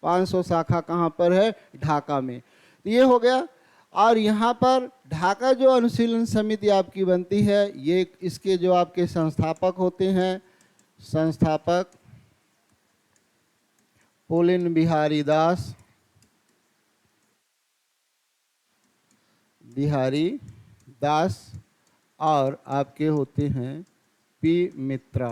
A: 500 शाखा कहाँ पर है? ढाका में। तो ये हो गया। और यहाँ पर ढाका जो अनुशीलन समिति आपकी बनती है, ये इसके जो आपके संस्थापक होते हैं, संस्थापक पुलिन बिहारी दास और आपके होते हैं पी मित्रा।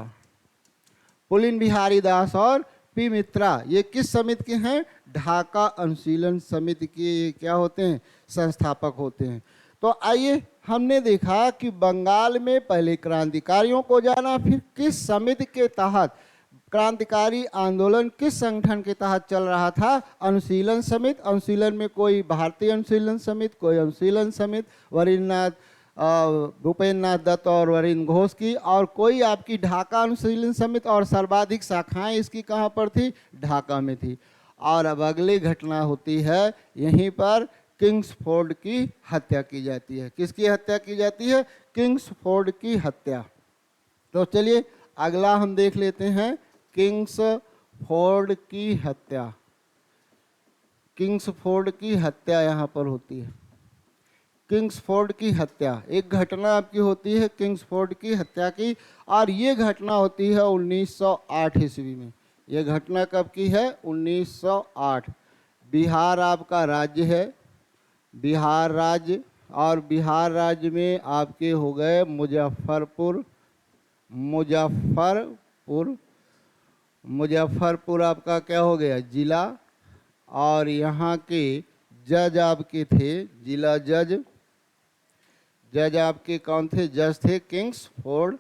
A: पुलिन बिहारी दास और पी मित्रा ये किस समिति के हैं? ढाका अनुशीलन समिति के क्या होते हैं? संस्थापक होते हैं। तो आइए, हमने देखा कि बंगाल में पहले क्रांतिकारियों को जाना, फिर किस समिति के तहत क्रांतिकारी आंदोलन किस संगठन के तहत चल रहा था? अनुशीलन समिति। अनुशीलन में कोई भारतीय अनुशीलन समिति, कोई अनुशीलन समिति भूपेंद्र नाथ दत्त और वरेंद्र घोष की, और कोई आपकी ढाका अनुशीलन समिति, और सर्वाधिक शाखाएं इसकी कहाँ पर थी? ढाका में थी। और अब अगली घटना होती है, यहीं पर किंग्सफोर्ड की हत्या की जाती है। किसकी हत्या की जाती है? किंग्सफोर्ड की हत्या। तो चलिए अगला हम देख लेते हैं, किंग्सफोर्ड की हत्या। किंग्सफोर्ड की हत्या यहाँ पर होती है। किंग्सफोर्ड की हत्या एक घटना आपकी होती है, किंग्सफोर्ड की हत्या की, और ये घटना होती है 1908 ईस्वी में। ये घटना कब की है? 1908। बिहार आपका राज्य है, बिहार राज्य, और बिहार राज्य में आपके हो गए मुजफ्फरपुर आपका क्या हो गया? जिला। और यहाँ के जज आपके थे, जिला जज आपके कौन थे? जज थे किंग्सफोर्ड।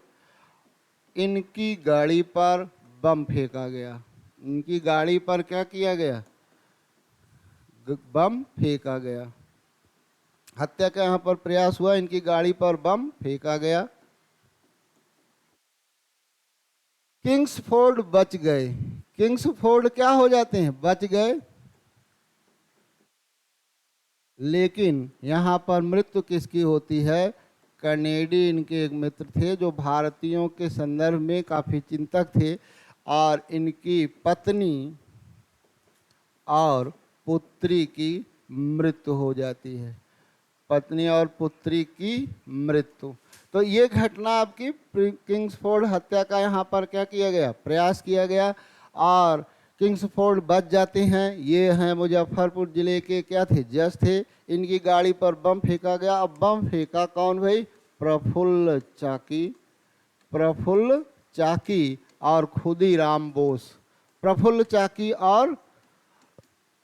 A: इनकी गाड़ी पर बम फेंका गया। इनकी गाड़ी पर क्या किया गया? बम फेंका गया। हत्या का यहाँ पर प्रयास हुआ, इनकी गाड़ी पर बम फेंका गया। किंग्सफोर्ड बच गए। किंग्सफोर्ड क्या हो जाते हैं? बच गए। लेकिन यहाँ पर मृत्यु किसकी होती है? कनेडी इनके एक मित्र थे जो भारतीयों के संदर्भ में काफ़ी चिंतक थे, और इनकी पत्नी और पुत्री की मृत्यु हो जाती है। पत्नी और पुत्री की मृत्यु। तो ये घटना आपकी किंग्सफोर्ड हत्या का यहाँ पर क्या किया गया? प्रयास किया गया, और किंग्सफोर्ड बच जाते हैं। ये हैं मुजफ्फरपुर जिले के क्या थे? जज थे। इनकी गाड़ी पर बम फेंका गया। अब बम फेंका कौन भाई? प्रफुल्ल चाकी और खुदीराम बोस। प्रफुल्ल चाकी और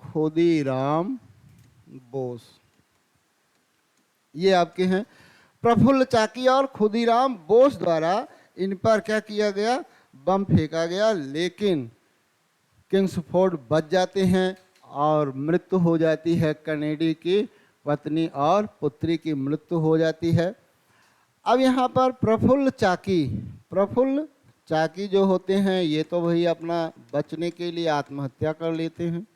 A: खुदीराम बोस ये आपके हैं। प्रफुल्ल चाकी और खुदीराम बोस द्वारा इन पर क्या किया गया, बम फेंका गया, लेकिन किंग्सफोर्ड बच जाते हैं और मृत्यु हो जाती है। कैनेडी की पत्नी और पुत्री की मृत्यु हो जाती है। अब यहाँ पर प्रफुल्ल चाकी जो होते हैं ये तो वही अपना बचने के लिए आत्महत्या कर लेते हैं,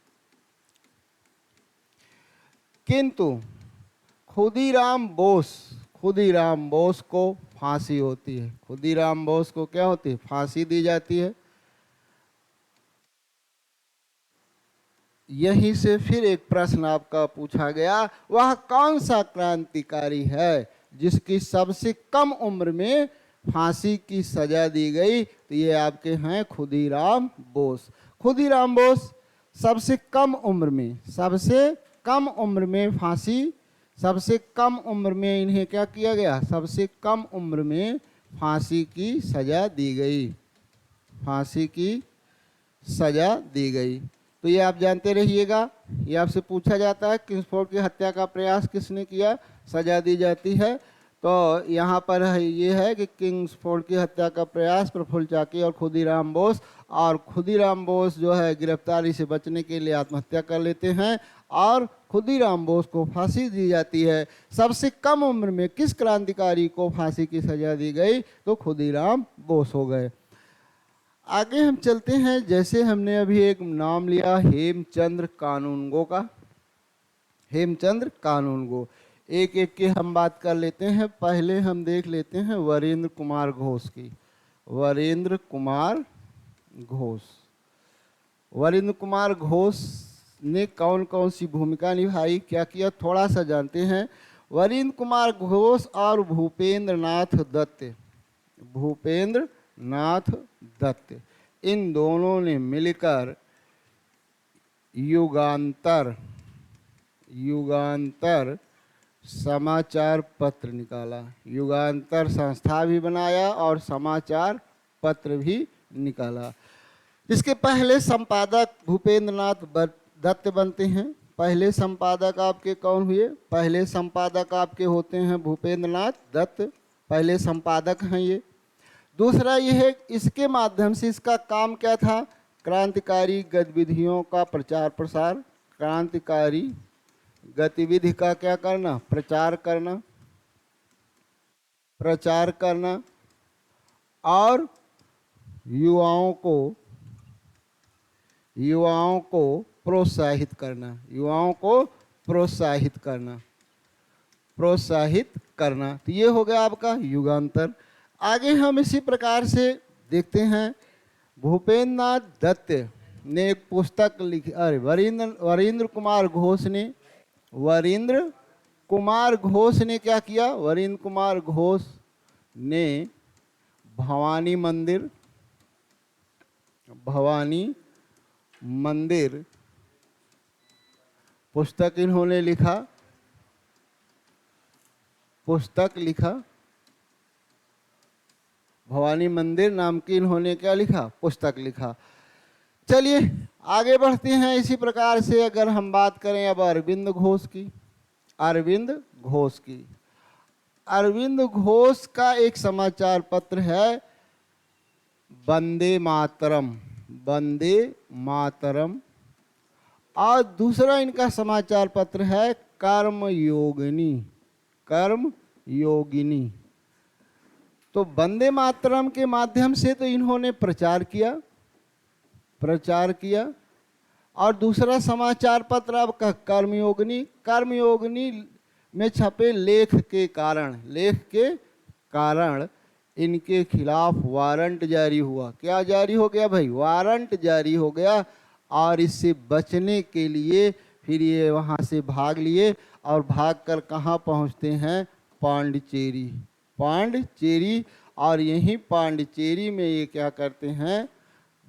A: किंतु खुदीराम बोस को फांसी होती है। खुदीराम बोस को क्या होती है, फांसी दी जाती है। यहीं से फिर एक प्रश्न आपका पूछा गया, वह कौन सा क्रांतिकारी है जिसकी सबसे कम उम्र में फांसी की सजा दी गई? तो ये आपके हैं खुदीराम बोस। खुदीराम बोस सबसे कम उम्र में फांसी, सबसे कम उम्र में इन्हें क्या किया गया, सबसे कम उम्र में फांसी की सजा दी गई, फांसी की सजा दी गई। तो ये आप जानते रहिएगा, ये आपसे पूछा जाता है किंग्सफोर्ड की हत्या का प्रयास किसने किया, सजा दी जाती है। तो यहाँ पर ये है कि किंग्सफोर्ड की हत्या का प्रयास प्रफुल्ल चाकी और खुदीराम बोस जो है गिरफ्तारी से बचने के लिए आत्महत्या कर लेते हैं और खुदीराम बोस को फांसी दी जाती है। सबसे कम उम्र में किस क्रांतिकारी को फांसी की सजा दी गई? तो खुदीराम बोस हो गए। आगे हम चलते हैं, जैसे हमने अभी एक नाम लिया हेमचंद्र कानूनगो का, हेमचंद्र कानूनगो, एक एक के हम बात कर लेते हैं। पहले हम देख लेते हैं वरेंद्र कुमार घोष की। वरेंद्र कुमार घोष ने कौन कौन सी भूमिका निभाई, क्या किया, थोड़ा सा जानते हैं। वरेंद्र कुमार घोष और भूपेंद्र नाथ दत्त इन दोनों ने मिलकर युगांतर समाचार पत्र निकाला। युगांतर संस्था भी बनाया और समाचार पत्र भी निकाला। इसके पहले संपादक भूपेंद्र नाथ दत्त बनते हैं। पहले संपादक आपके कौन हुए? पहले संपादक आपके होते हैं भूपेंद्र नाथ दत्त, पहले संपादक हैं ये। दूसरा ये है, इसके माध्यम से इसका काम क्या था, क्रांतिकारी गतिविधियों का प्रचार प्रसार, क्रांतिकारी गतिविधि का क्या करना, प्रचार करना और युवाओं को प्रोत्साहित करना। तो ये हो गया आपका युगांतर। आगे हम इसी प्रकार से देखते हैं, भूपेंद्र नाथ दत्त ने एक पुस्तक लिखी, वरेंद्र कुमार घोष ने क्या किया, वरेंद्र कुमार घोष ने भवानी मंदिर पुस्तक इन्होंने लिखा, भवानी मंदिर नाम की इन्होंने क्या लिखा, पुस्तक लिखा। चलिए आगे बढ़ते हैं। इसी प्रकार से अगर हम बात करें अब अरविंद घोष का एक समाचार पत्र है वंदे मातरम और दूसरा इनका समाचार पत्र है कर्मयोगिनी। तो वंदे मातरम के माध्यम से तो इन्होंने प्रचार किया और दूसरा समाचार पत्र आपका कर्मयोगिनी में छपे लेख के कारण इनके खिलाफ वारंट जारी हुआ। क्या जारी हो गया भाई? वारंट जारी हो गया और इससे बचने के लिए फिर ये वहाँ से भाग लिए और भागकर कहाँ पहुँचते हैं? पांडिचेरी। और यहीं पांडिचेरी में ये क्या करते हैं?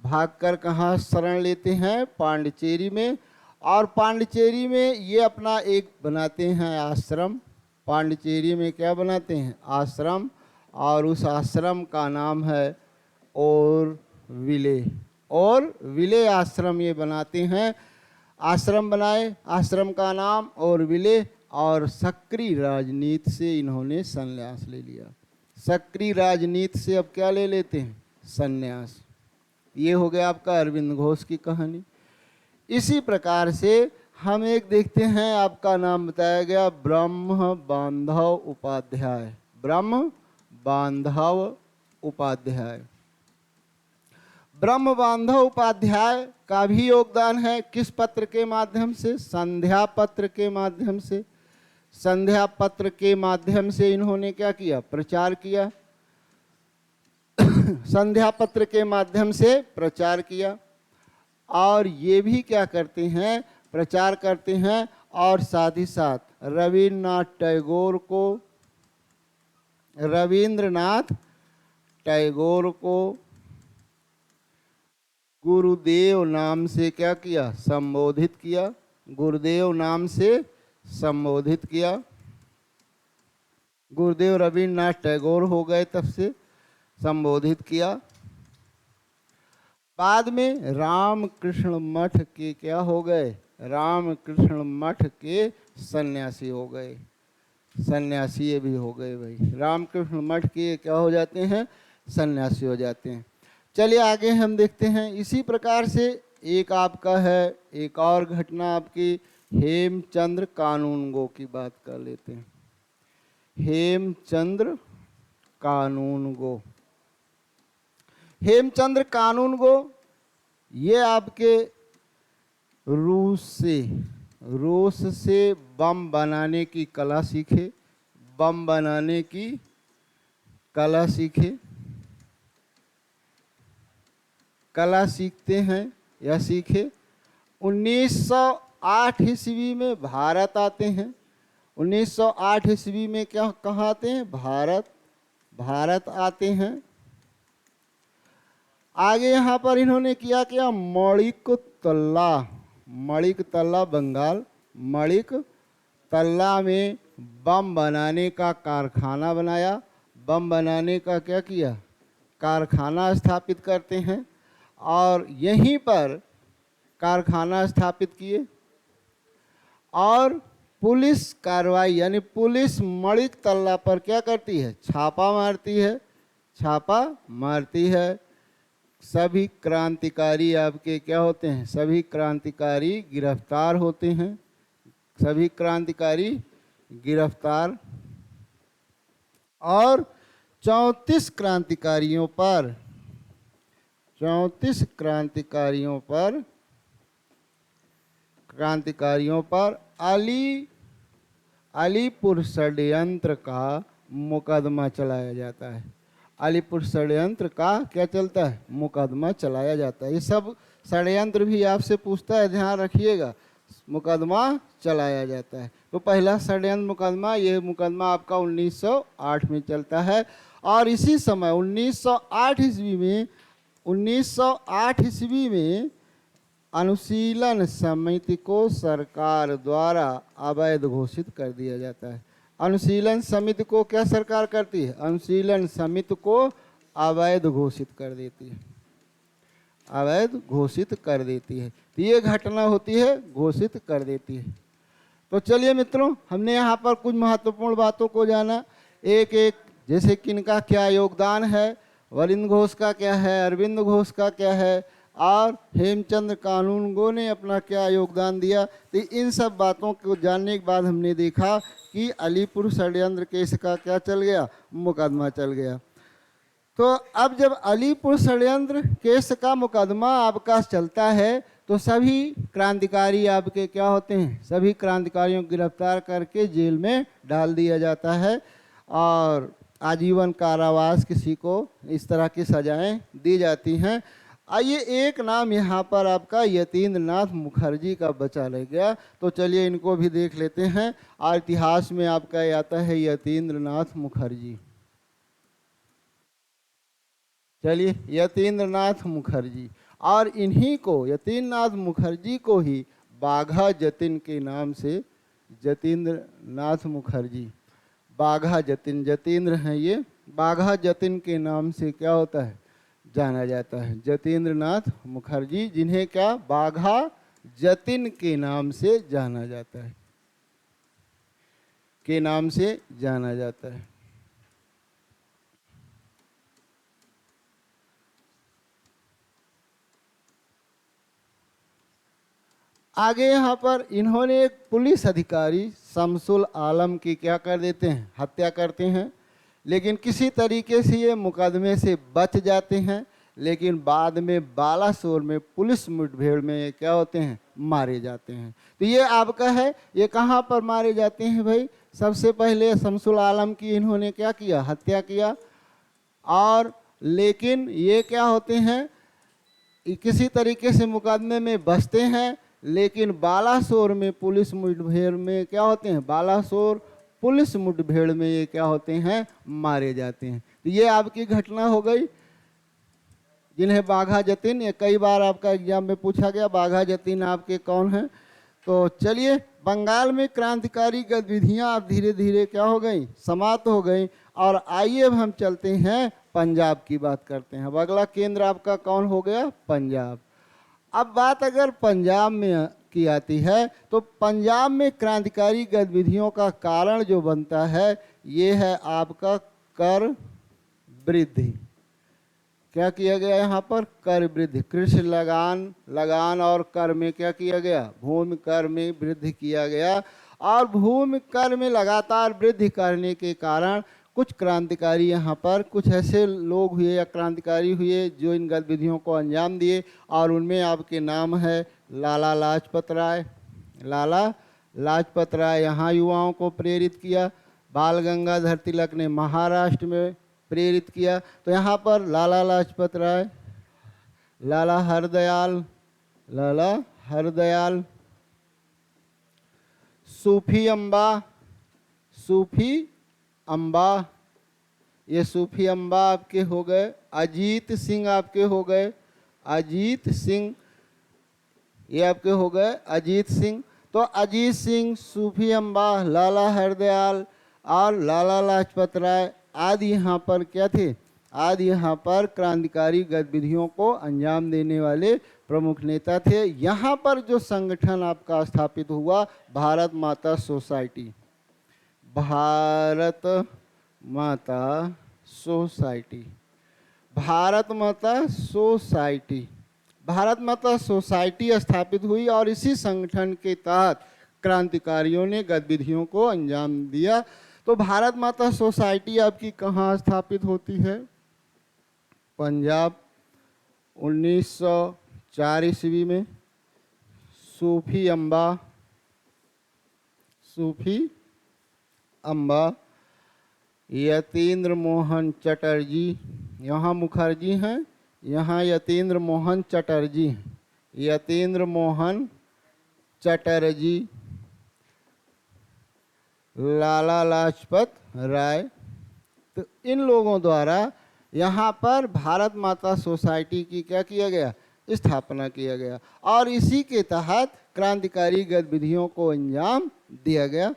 A: भागकर कहाँ शरण लेते हैं? पांडिचेरी में। और पांडिचेरी में ये अपना एक बनाते हैं आश्रम। पांडिचेरी में क्या बनाते हैं? आश्रम। और उस आश्रम का नाम है ओरविले आश्रम ये बनाते हैं। आश्रम बनाए, आश्रम का नाम ओरविले। और सक्रिय राजनीति से इन्होंने संन्यास ले लिया। सक्रिय राजनीति से अब क्या ले लेते हैं? संन्यास। ये हो गया आपका अरविंद घोष की कहानी। इसी प्रकार से हम एक देखते हैं, आपका नाम बताया गया ब्रह्म बांधव उपाध्याय। ब्रह्म बांधव उपाध्याय। ब्रह्म बांधव उपाध्याय का भी योगदान है। किस पत्र के माध्यम से? संध्या पत्र के माध्यम से। संध्या पत्र के माध्यम से इन्होंने क्या किया? प्रचार किया। संध्या पत्र के माध्यम से प्रचार किया। और ये भी क्या करते हैं? प्रचार करते हैं। और साथ ही साथ रविंद्रनाथ टैगोर को गुरुदेव नाम से क्या किया? संबोधित किया। गुरुदेव नाम से संबोधित किया। गुरुदेव रविन्द्रनाथ टैगोर हो गए, तब से संबोधित किया। बाद में रामकृष्ण मठ के क्या हो गए? रामकृष्ण मठ के सन्यासी हो गए। सन्यासी ये भी हो गए भाई। रामकृष्ण मठ के क्या हो जाते हैं? सन्यासी हो जाते हैं। चलिए आगे हम देखते हैं। इसी प्रकार से एक आपका है, एक और घटना आपकी हेमचंद्र कानूनगो की बात कर लेते हैं। हेमचंद्र कानूनगो। हेमचंद्र कानूनगो ये आपके रूस से बम बनाने की कला सीखे। बम बनाने की कला सीखे। कला सीखते हैं या सीखे। 1908 ईस्वी में भारत आते हैं। 1908 ईस्वी में क्या कहाँ आते हैं? भारत आते हैं। आगे यहाँ पर इन्होंने किया क्या? मणिकतल्ला बंगाल, मणिकतल्ला में बम बनाने का कारखाना बनाया। बम बनाने का क्या किया? कारखाना स्थापित करते हैं। और यहीं पर कारखाना स्थापित किए। और पुलिस कार्रवाई यानी पुलिस मणिकतल्ला पर क्या करती है? छापा मारती है। सभी क्रांतिकारी आपके क्या होते हैं? सभी क्रांतिकारी गिरफ्तार होते हैं। सभी क्रांतिकारी गिरफ्तार। और 34 क्रांतिकारियों पर अलीपुर षड्यंत्र का मुकदमा चलाया जाता है। अलीपुर षड्यंत्र का क्या चलता है? मुकदमा चलाया जाता है। ये सब षड्यंत्र भी आपसे पूछता है, ध्यान रखिएगा। मुकदमा चलाया जाता है। तो पहला षड्यंत्र मुकदमा, ये मुकदमा आपका 1908 में चलता है। और इसी समय 1908 ईस्वी में अनुशीलन समिति को सरकार द्वारा अवैध घोषित कर दिया जाता है। अनुशीलन समिति को क्या सरकार करती है? अनुशीलन समिति को अवैध घोषित कर देती है। अवैध घोषित कर देती है। तो ये घटना होती है, घोषित कर देती है। तो चलिए मित्रों, हमने यहाँ पर कुछ महत्वपूर्ण बातों को जाना। एक एक जैसे किनका क्या योगदान है, वरिंद घोष का क्या है, अरविंद घोष का क्या है, और हेमचंद्र कानूनगो ने अपना क्या योगदान दिया। तो इन सब बातों को जानने के बाद हमने देखा कि अलीपुर षड्यंत्र केस का क्या चल गया? मुकदमा चल गया। तो अब जब अलीपुर षड्यंत्र केस का मुकदमा आपका चलता है तो सभी क्रांतिकारी आपके क्या होते हैं? सभी क्रांतिकारियों को गिरफ्तार करके जेल में डाल दिया जाता है और आजीवन कारावास किसी को इस तरह की सजाएं दी जाती हैं। आइए, एक नाम यहाँ पर आपका यतीन्द्रनाथ मुखर्जी का बचा रह गया, तो चलिए इनको भी देख लेते हैं। और इतिहास में आपका आता है यतीन्द्रनाथ मुखर्जी। चलिए, यतीन्द्रनाथ मुखर्जी, और इन्हीं को यतीन्द्रनाथ मुखर्जी को ही बाघा जतिन के नाम से, यतीन्द्रनाथ मुखर्जी, बाघा जतिन, जतीन्द्र हैं ये, बाघा जतिन के नाम से क्या होता है? जाना जाता है। यतीन्द्रनाथ मुखर्जी, जिन्हें क्या? बाघा जतिन के नाम से जाना जाता है। के नाम से जाना जाता है। आगे यहाँ पर इन्होंने एक पुलिस अधिकारी शमसुल आलम की क्या कर देते हैं, हत्या करते हैं, लेकिन किसी तरीके से ये मुकदमे से बच जाते हैं। लेकिन बाद में बालासोर में पुलिस मुठभेड़ में ये क्या होते हैं, मारे जाते हैं। तो ये आपका है, ये कहाँ पर मारे जाते हैं भाई, सबसे पहले शमसुल आलम की इन्होंने क्या किया, हत्या किया। और लेकिन ये क्या होते हैं, किसी तरीके से मुकदमे में बचते हैं, लेकिन बालासोर में पुलिस मुठभेड़ में क्या होते हैं, बालासोर पुलिस मुठभेड़ में ये क्या होते हैं, मारे जाते हैं। तो ये आपकी घटना हो गई। जिन्हें बाघा जतीन, ये कई बार आपका एग्जाम में पूछा गया, बाघा जतीन आपके कौन हैं। तो चलिए, बंगाल में क्रांतिकारी गतिविधियां अब धीरे धीरे क्या हो गई, समाप्त हो गई। और आइए अब हम चलते हैं पंजाब की बात करते हैं। अब अगला केंद्र आपका कौन हो गया, पंजाब। अब बात अगर पंजाब में की आती है तो पंजाब में क्रांतिकारी गतिविधियों का कारण जो बनता है ये है आपका कर वृद्धि। क्या किया गया यहाँ पर, कर वृद्धि। कृषि लगान और कर में क्या किया गया, भूमि कर में वृद्धि किया गया। और भूमि कर में लगातार वृद्धि करने के कारण कुछ क्रांतिकारी यहाँ पर, कुछ ऐसे लोग हुए या क्रांतिकारी हुए जो इन गतिविधियों को अंजाम दिए। और उनमें आपके नाम है लाला लाजपत राय। लाला लाजपत राय यहाँ युवाओं को प्रेरित किया। बाल गंगाधर तिलक ने महाराष्ट्र में प्रेरित किया। तो यहाँ पर लाला लाजपत राय, लाला हरदयाल, सूफी अम्बा, ये सूफी अम्बा आपके हो गए। अजीत सिंह आपके हो गए, अजीत सिंह, ये आपके हो गए अजीत सिंह। तो अजीत सिंह, सूफी अम्बा, लाला हरदयाल और लाला लाजपत राय आदि यहाँ पर क्या थे, आदि यहाँ पर क्रांतिकारी गतिविधियों को अंजाम देने वाले प्रमुख नेता थे। यहाँ पर जो संगठन आपका स्थापित हुआ, भारत माता सोसाइटी, भारत माता सोसाइटी, भारत माता सोसाइटी, भारत माता सोसाइटी स्थापित हुई। और इसी संगठन के तहत क्रांतिकारियों ने गतिविधियों को अंजाम दिया। तो भारत माता सोसाइटी आपकी कहाँ स्थापित होती है, पंजाब। 1904 ईस्वी में सूफी अम्बा यतीन्द्र मोहन चटर्जी, यहाँ मुखर्जी हैं, यहाँ यतीन्द्र मोहन चटर्जी हैं, यतीन्द्र मोहन चटर्जी, लाला लाजपत राय। तो इन लोगों द्वारा यहाँ पर भारत माता सोसाइटी की क्या किया गया, स्थापना किया गया। और इसी के तहत क्रांतिकारी गतिविधियों को अंजाम दिया गया।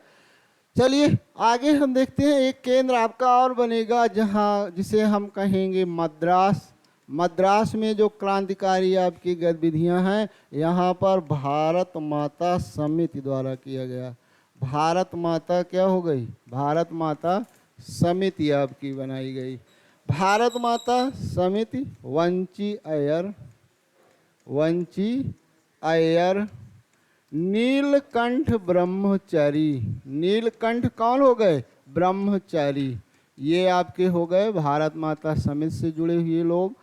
A: चलिए आगे हम देखते हैं, एक केंद्र आपका और बनेगा जहाँ, जिसे हम कहेंगे मद्रास। मद्रास में जो क्रांतिकारी आपकी गतिविधियाँ हैं, यहाँ पर भारत माता समिति द्वारा किया गया। भारत माता क्या हो गई, भारत माता समिति आपकी बनाई गई। भारत माता समिति, वंची अय्यर, नीलकंठ ब्रह्मचारी। नीलकंठ कौन हो गए, ब्रह्मचारी। ये आपके हो गए भारत माता समिति से जुड़े हुए लोग।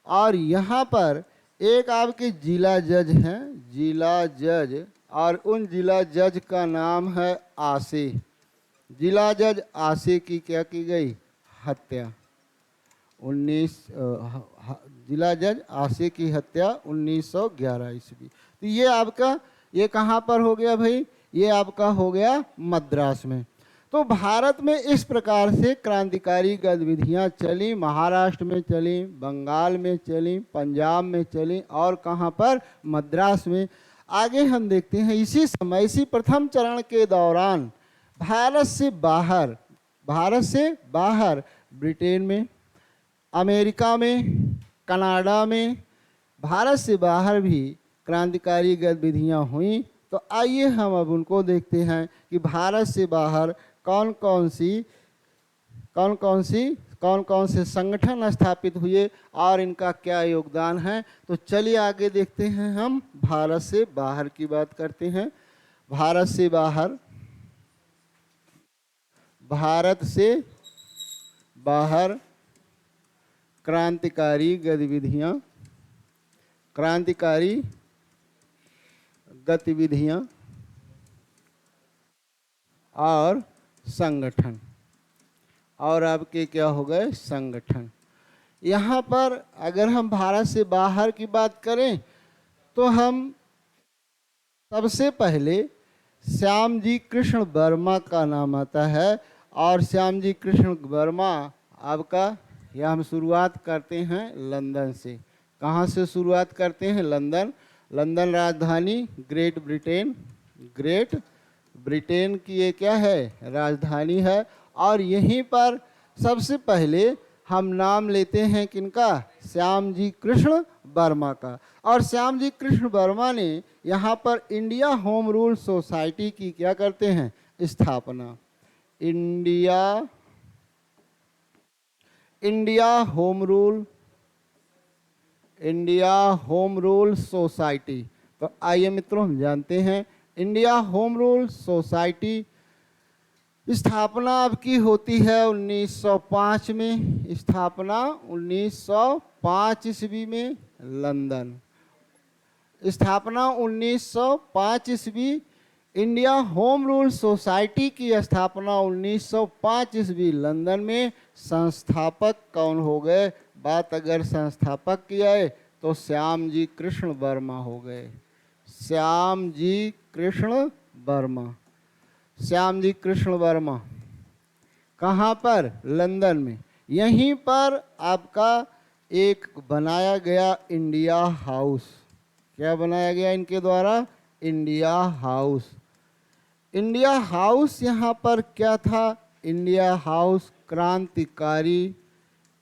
A: और यहाँ पर एक आपके जिला जज हैं, जिला जज, और उन जिला जज का नाम है आसे। जिला जज आसे की क्या की गई, हत्या। जिला जज आसे की हत्या 1911 ईस्वी। तो ये आपका, ये कहाँ पर हो गया भाई, ये आपका हो गया मद्रास में। तो भारत में इस प्रकार से क्रांतिकारी गतिविधियाँ चली। महाराष्ट्र में चली, बंगाल में चली, पंजाब में चली, और कहाँ पर, मद्रास में। आगे हम देखते हैं, इसी समय, इसी प्रथम चरण के दौरान भारत से बाहर ब्रिटेन में, अमेरिका में, कनाडा में, भारत से बाहर भी क्रांतिकारी गतिविधियाँ हुई। तो आइए हम अब उनको देखते हैं कि भारत से बाहर कौन कौन से संगठन स्थापित हुए और इनका क्या योगदान है। तो चलिए आगे देखते हैं, हम भारत से बाहर की बात करते हैं। भारत से बाहर क्रांतिकारी गतिविधियां और संगठन, और आपके क्या हो गए, संगठन। यहाँ पर अगर हम भारत से बाहर की बात करें तो हम सबसे पहले श्यामजी कृष्ण वर्मा का नाम आता है। और श्यामजी कृष्ण वर्मा आपका, यह हम शुरुआत करते हैं लंदन से। कहाँ से शुरुआत करते हैं, लंदन राजधानी ग्रेट ब्रिटेन की ये क्या है, राजधानी है। और यहीं पर सबसे पहले हम नाम लेते हैं किनका, श्यामजी कृष्ण वर्मा का। और श्यामजी कृष्ण वर्मा ने यहाँ पर इंडिया होम रूल सोसाइटी की क्या करते हैं, स्थापना। India home rule society. तो आइए मित्रों हम जानते हैं, इंडिया होम रूल सोसाइटी स्थापना आपकी होती है 1905 में। स्थापना 1905 ईस्वी में लंदन। स्थापना 1905 ईस्वी। इंडिया होम रूल सोसाइटी की स्थापना 1905 ईस्वी लंदन में। संस्थापक कौन हो गए, बात अगर संस्थापक की आए तो श्यामजी कृष्ण वर्मा हो गए। श्यामजी कृष्ण वर्मा कहाँ पर, लंदन में। यहीं पर आपका एक बनाया गया इंडिया हाउस। क्या बनाया गया इनके द्वारा, इंडिया हाउस। यहाँ पर क्या था, इंडिया हाउस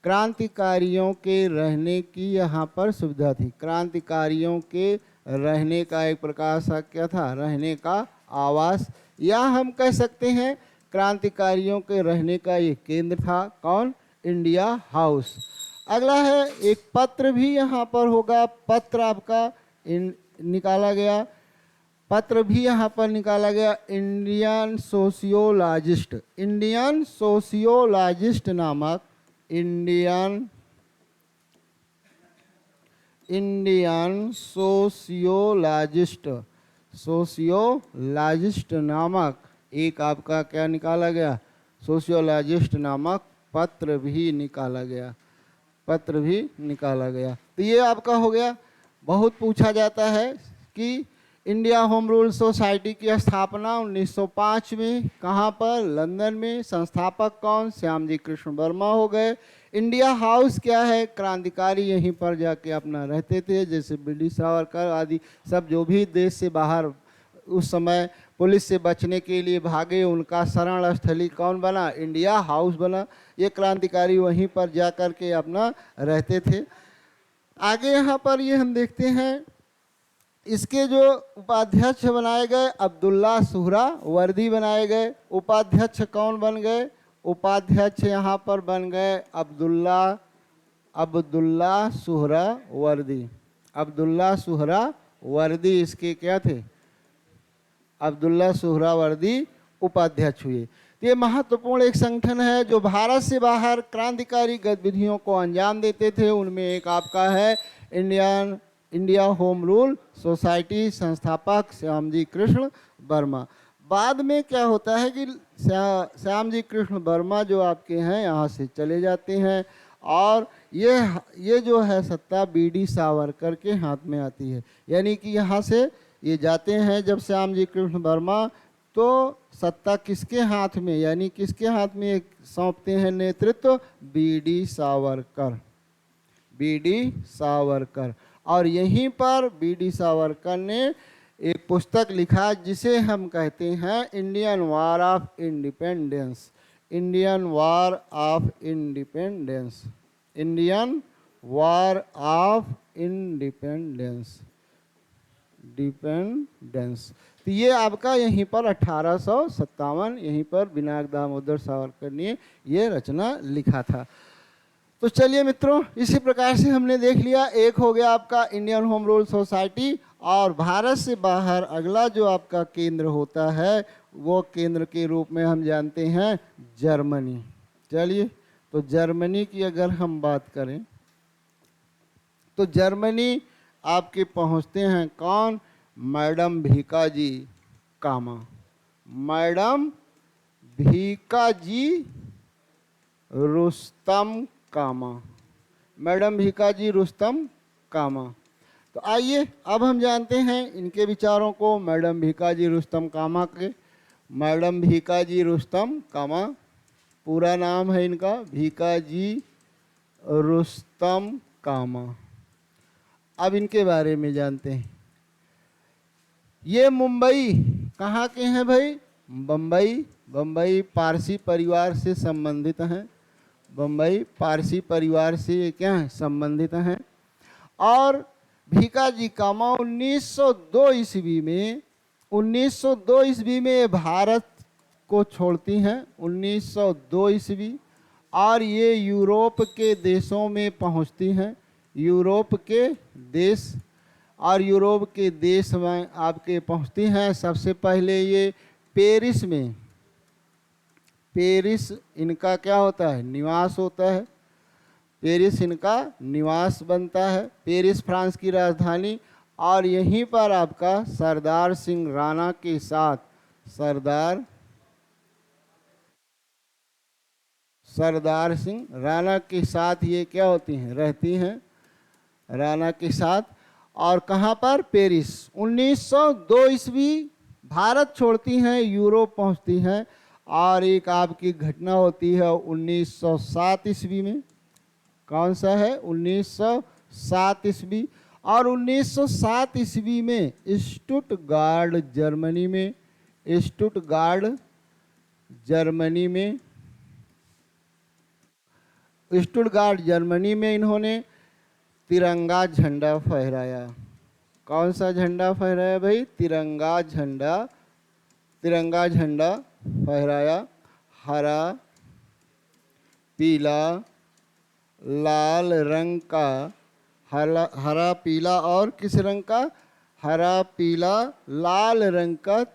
A: क्रांतिकारियों के रहने की यहाँ पर सुविधा थी। क्रांतिकारियों के रहने का एक प्रकार सा क्या था, रहने का आवास, या हम कह सकते हैं क्रांतिकारियों के रहने का ये केंद्र था। कौन, इंडिया हाउस। अगला है एक पत्र भी यहाँ पर होगा। पत्र आपका निकाला गया, पत्र भी यहाँ पर निकाला गया। इंडियन सोशियोलॉजिस्ट नामक सोशियोलॉजिस्ट नामक एक आपका क्या निकाला गया, सोशियोलॉजिस्ट नामक पत्र भी निकाला गया। तो ये आपका हो गया। बहुत पूछा जाता है कि इंडिया होम रूल सोसाइटी की स्थापना 1905 में, कहाँ पर, लंदन में। संस्थापक कौन, श्यामजी कृष्ण वर्मा हो गए। इंडिया हाउस क्या है, क्रांतिकारी यहीं पर जाके अपना रहते थे, जैसे बीडी सावरकर आदि सब जो भी देश से बाहर उस समय पुलिस से बचने के लिए भागे, उनका शरण स्थली कौन बना, इंडिया हाउस बना। ये क्रांतिकारी वहीं पर जा कर के अपना रहते थे। आगे यहाँ पर ये हम देखते हैं, इसके जो उपाध्यक्ष बनाए गए अब्दुल्ला सुहरावर्दी बनाए गए। उपाध्यक्ष कौन बन गए, उपाध्यक्ष यहाँ पर बन गए अब्दुल्ला सुहरावर्दी इसके क्या थे, अब्दुल्ला सुहरावर्दी उपाध्यक्ष हुए। ये महत्वपूर्ण एक संगठन है जो भारत से बाहर क्रांतिकारी गतिविधियों को अंजाम देते थे। उनमें एक आपका है इंडिया होम रूल सोसाइटी, संस्थापक श्यामजी कृष्ण वर्मा। बाद में क्या होता है कि श्यामजी कृष्ण वर्मा जो आपके हैं यहाँ से चले जाते हैं और ये जो है सत्ता बीडी सावरकर के हाथ में आती है। यानी कि यहाँ से ये जाते हैं जब श्यामजी कृष्ण वर्मा, तो सत्ता किसके हाथ में, यानी किसके हाथ में सौंपते हैं नेतृत्व, बीडी सावरकर। और यहीं पर बीडी सावरकर ने एक पुस्तक लिखा जिसे हम कहते हैं इंडियन वॉर ऑफ इंडिपेंडेंस। तो ये आपका यहीं पर 1857 यहीं पर बिनाक दामोदर सावरकर ने ये रचना लिखा था। तो चलिए मित्रों, इसी प्रकार से हमने देख लिया, एक हो गया आपका इंडियन होम रूल सोसाइटी, और भारत से बाहर अगला जो आपका केंद्र होता है वो केंद्र के रूप में हम जानते हैं जर्मनी। चलिए, तो जर्मनी की अगर हम बात करें तो जर्मनी आपके पहुंचते हैं कौन? मैडम भीकाजी कामा। मैडम भीकाजी रुस्तम कामा। मैडम भीकाजी रुस्तम कामा। तो आइए अब हम जानते हैं इनके विचारों को, मैडम भीकाजी रुस्तम कामा के। मैडम भीकाजी रुस्तम कामा, पूरा नाम है इनका भीकाजी रुस्तम कामा। अब इनके बारे में जानते हैं। ये मुंबई कहाँ के हैं भाई? बम्बई। बम्बई पारसी परिवार से संबंधित हैं। बम्बई पारसी परिवार से क्या है? संबंधित हैं। और भीकाजी कामा 1902 ईस्वी में 1902 ईस्वी में भारत को छोड़ती हैं। 1902 ईस्वी, और ये यूरोप के देशों में पहुंचती हैं। यूरोप के देश, और यूरोप के देश में आपके पहुंचती हैं। सबसे पहले ये पेरिस में, पेरिस इनका क्या होता है? निवास होता है। पेरिस इनका निवास बनता है। पेरिस फ्रांस की राजधानी, और यहीं पर आपका सरदार सिंह राणा के साथ सरदार सिंह राणा के साथ ये क्या होती हैं? रहती हैं राणा के साथ। और कहाँ पर? पेरिस। 1902 ईस्वी भारत छोड़ती हैं, यूरोप पहुँचती हैं। और एक आपकी घटना होती है 1907 ईस्वी में। कौन सा है? 1907 ईस्वी। और 1907 ईस्वी में स्टुटगार्ड जर्मनी में, स्टुटगार्ड जर्मनी में, स्टुटगार्ड जर्मनी में इन्होंने तिरंगा झंडा फहराया। कौन सा झंडा फहराया भाई? तिरंगा झंडा। तिरंगा झंडा फहराया। हरा, पीला, लाल रंग का, हरा पीला और किस रंग का? हरा पीला लाल रंग का,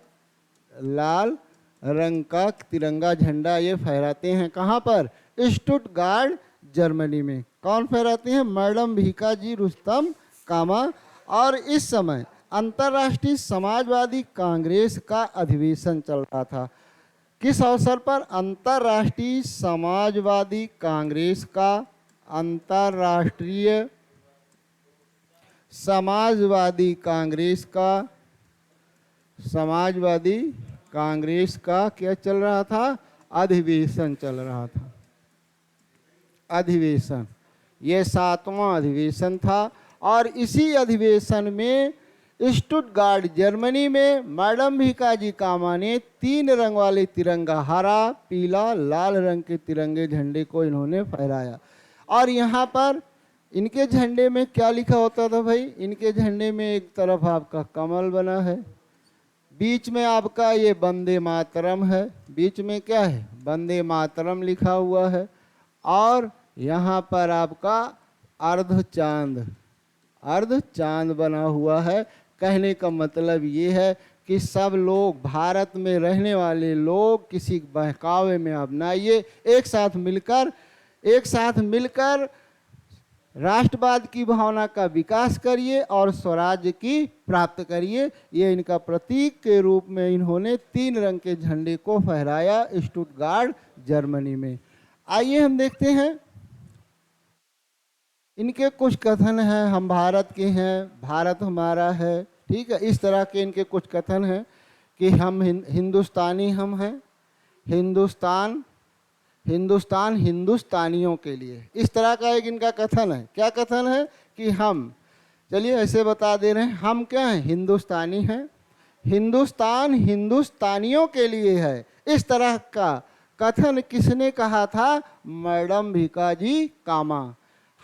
A: लाल रंग का तिरंगा झंडा ये फहराते हैं। कहाँ पर? स्टुटगार्ड जर्मनी में। कौन फहराते हैं? मैडम भीकाजी रुस्तम कामा। और इस समय अंतर्राष्ट्रीय समाजवादी कांग्रेस का अधिवेशन चल रहा था। किस अवसर पर? अंतर्राष्ट्रीय समाजवादी कांग्रेस का, अंतर्राष्ट्रीय समाजवादी कांग्रेस का, समाजवादी कांग्रेस का क्या चल रहा था? अधिवेशन चल रहा था। अधिवेशन, ये 7वां अधिवेशन था। और इसी अधिवेशन में स्टुटगार्ड जर्मनी में मैडम भीकाजी कामा ने 3 रंग वाले तिरंगा, हरा पीला लाल रंग के तिरंगे झंडे को इन्होंने फहराया। और यहाँ पर इनके झंडे में क्या लिखा होता था भाई? इनके झंडे में एक तरफ आपका कमल बना है, बीच में आपका ये वंदे मातरम है। बीच में क्या है? वंदे मातरम लिखा हुआ है। और यहाँ पर आपका अर्ध चांद बना हुआ है। कहने का मतलब ये है कि सब लोग, भारत में रहने वाले लोग किसी बहकावे में अब ना आइए, एक साथ मिलकर राष्ट्रवाद की भावना का विकास करिए और स्वराज्य की प्राप्त करिए। ये इनका प्रतीक के रूप में इन्होंने 3 रंग के झंडे को फहराया स्टुटगार्ड जर्मनी में। आइए हम देखते हैं इनके कुछ कथन हैं। हम भारत के हैं, भारत हमारा है, ठीक है, इस तरह के इनके कुछ कथन हैं कि हम हिंदुस्तानी हम हैं, हिंदुस्तान हिंदुस्तानियों के लिए, इस तरह का एक इनका कथन है। क्या कथन है? कि हम, चलिए ऐसे बता दे रहे हैं, हम क्या हैं? हिंदुस्तानी हैं, हिंदुस्तान हिंदुस्तानियों के लिए है। इस तरह का कथन किसने कहा था? मैडम भीकाजी कामा।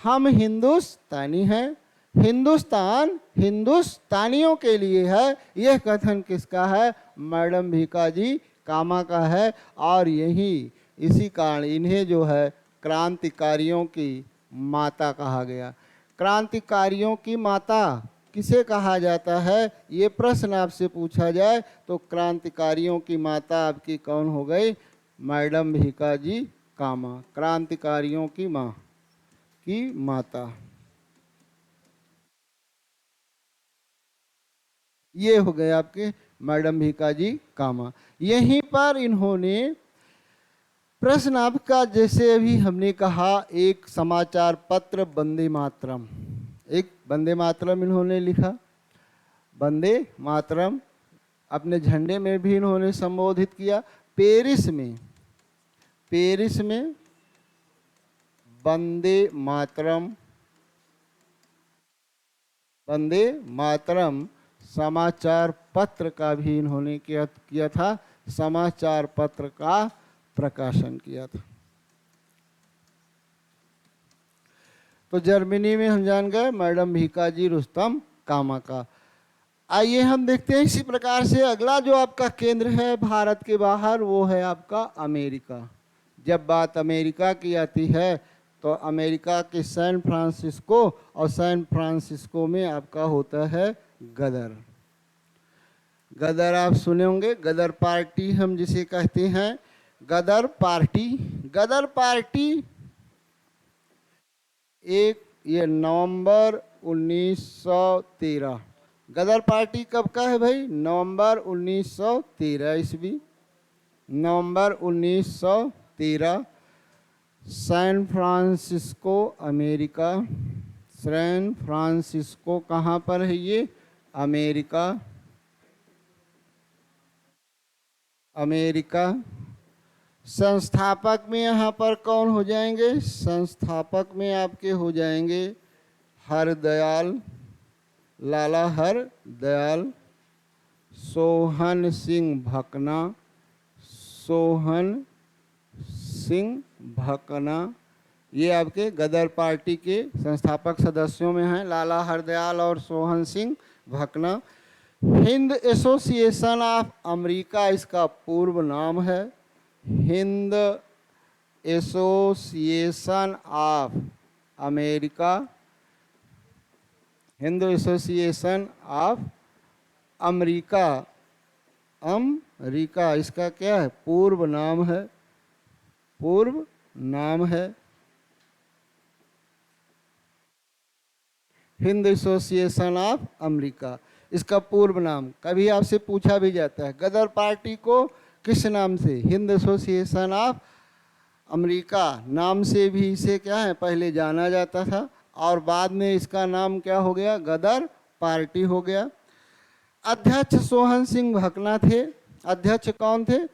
A: हम हिंदुस्तानी हैं, हिंदुस्तान हिंदुस्तानियों के लिए है। यह कथन किसका है? मैडम भीकाजी कामा का है। और यही इसी कारण इन्हें जो है क्रांतिकारियों की माता कहा गया। क्रांतिकारियों की माता किसे कहा जाता है? ये प्रश्न आपसे पूछा जाए तो क्रांतिकारियों की माता आपकी कौन हो गई? मैडम भीकाजी कामा, क्रांतिकारियों की माँ की माता। ये हो गए आपके मैडम भीकाजी कामा। यहीं पर इन्होंने प्रश्न आपका, जैसे अभी हमने कहा, एक समाचार पत्र वंदे मातरम, एक वंदे मातरम इन्होंने लिखा। वंदे मातरम अपने झंडे में भी इन्होंने संबोधित किया। पेरिस में वंदे मातरम, वंदे मातरम समाचार पत्र का भी इन्होंने किया था, समाचार पत्र का प्रकाशन किया था। तो जर्मनी में हम जान गए मैडम भीकाजी रुस्तम कामा का। आइए हम देखते हैं इसी प्रकार से अगला जो आपका केंद्र है भारत के बाहर, वो है आपका अमेरिका। जब बात अमेरिका की आती है तो अमेरिका के सैन फ्रांसिस्को, और सैन फ्रांसिस्को में आपका होता है गदर। गदर आप सुने होंगे, गदर पार्टी हम जिसे कहते हैं, गदर पार्टी। गदर पार्टी एक ये नवंबर 1913, गदर पार्टी कब का है भाई? नवंबर 1913 ईस्वी, नवंबर 1913, San Francisco America. San Francisco कहाँ पर है ये? America, America. संस्थापक में यहाँ पर कौन हो जाएंगे? संस्थापक में आपके हो जाएंगे हरदयाल, लाला हरदयाल, सोहन सिंह भकना, सोहन सिंह भकना। ये आपके गदर पार्टी के संस्थापक सदस्यों में हैं, लाला हरदयाल और Sohan Singh Bhakna. Hind association of America इसका पूर्व नाम है। Hind association of America, Hind association of America, America इसका क्या है? पूर्व नाम है, पूर्व नाम है हिंद एसोसिएशन ऑफ अमेरिका, इसका पूर्व नाम। कभी आपसे पूछा भी जाता है गदर पार्टी को किस नाम से? हिंद एसोसिएशन ऑफ अमेरिका नाम से भी इसे क्या है पहले जाना जाता था, और बाद में इसका नाम क्या हो गया? गदर पार्टी हो गया। अध्यक्ष सोहन सिंह भकना थे। अध्यक्ष कौन थे?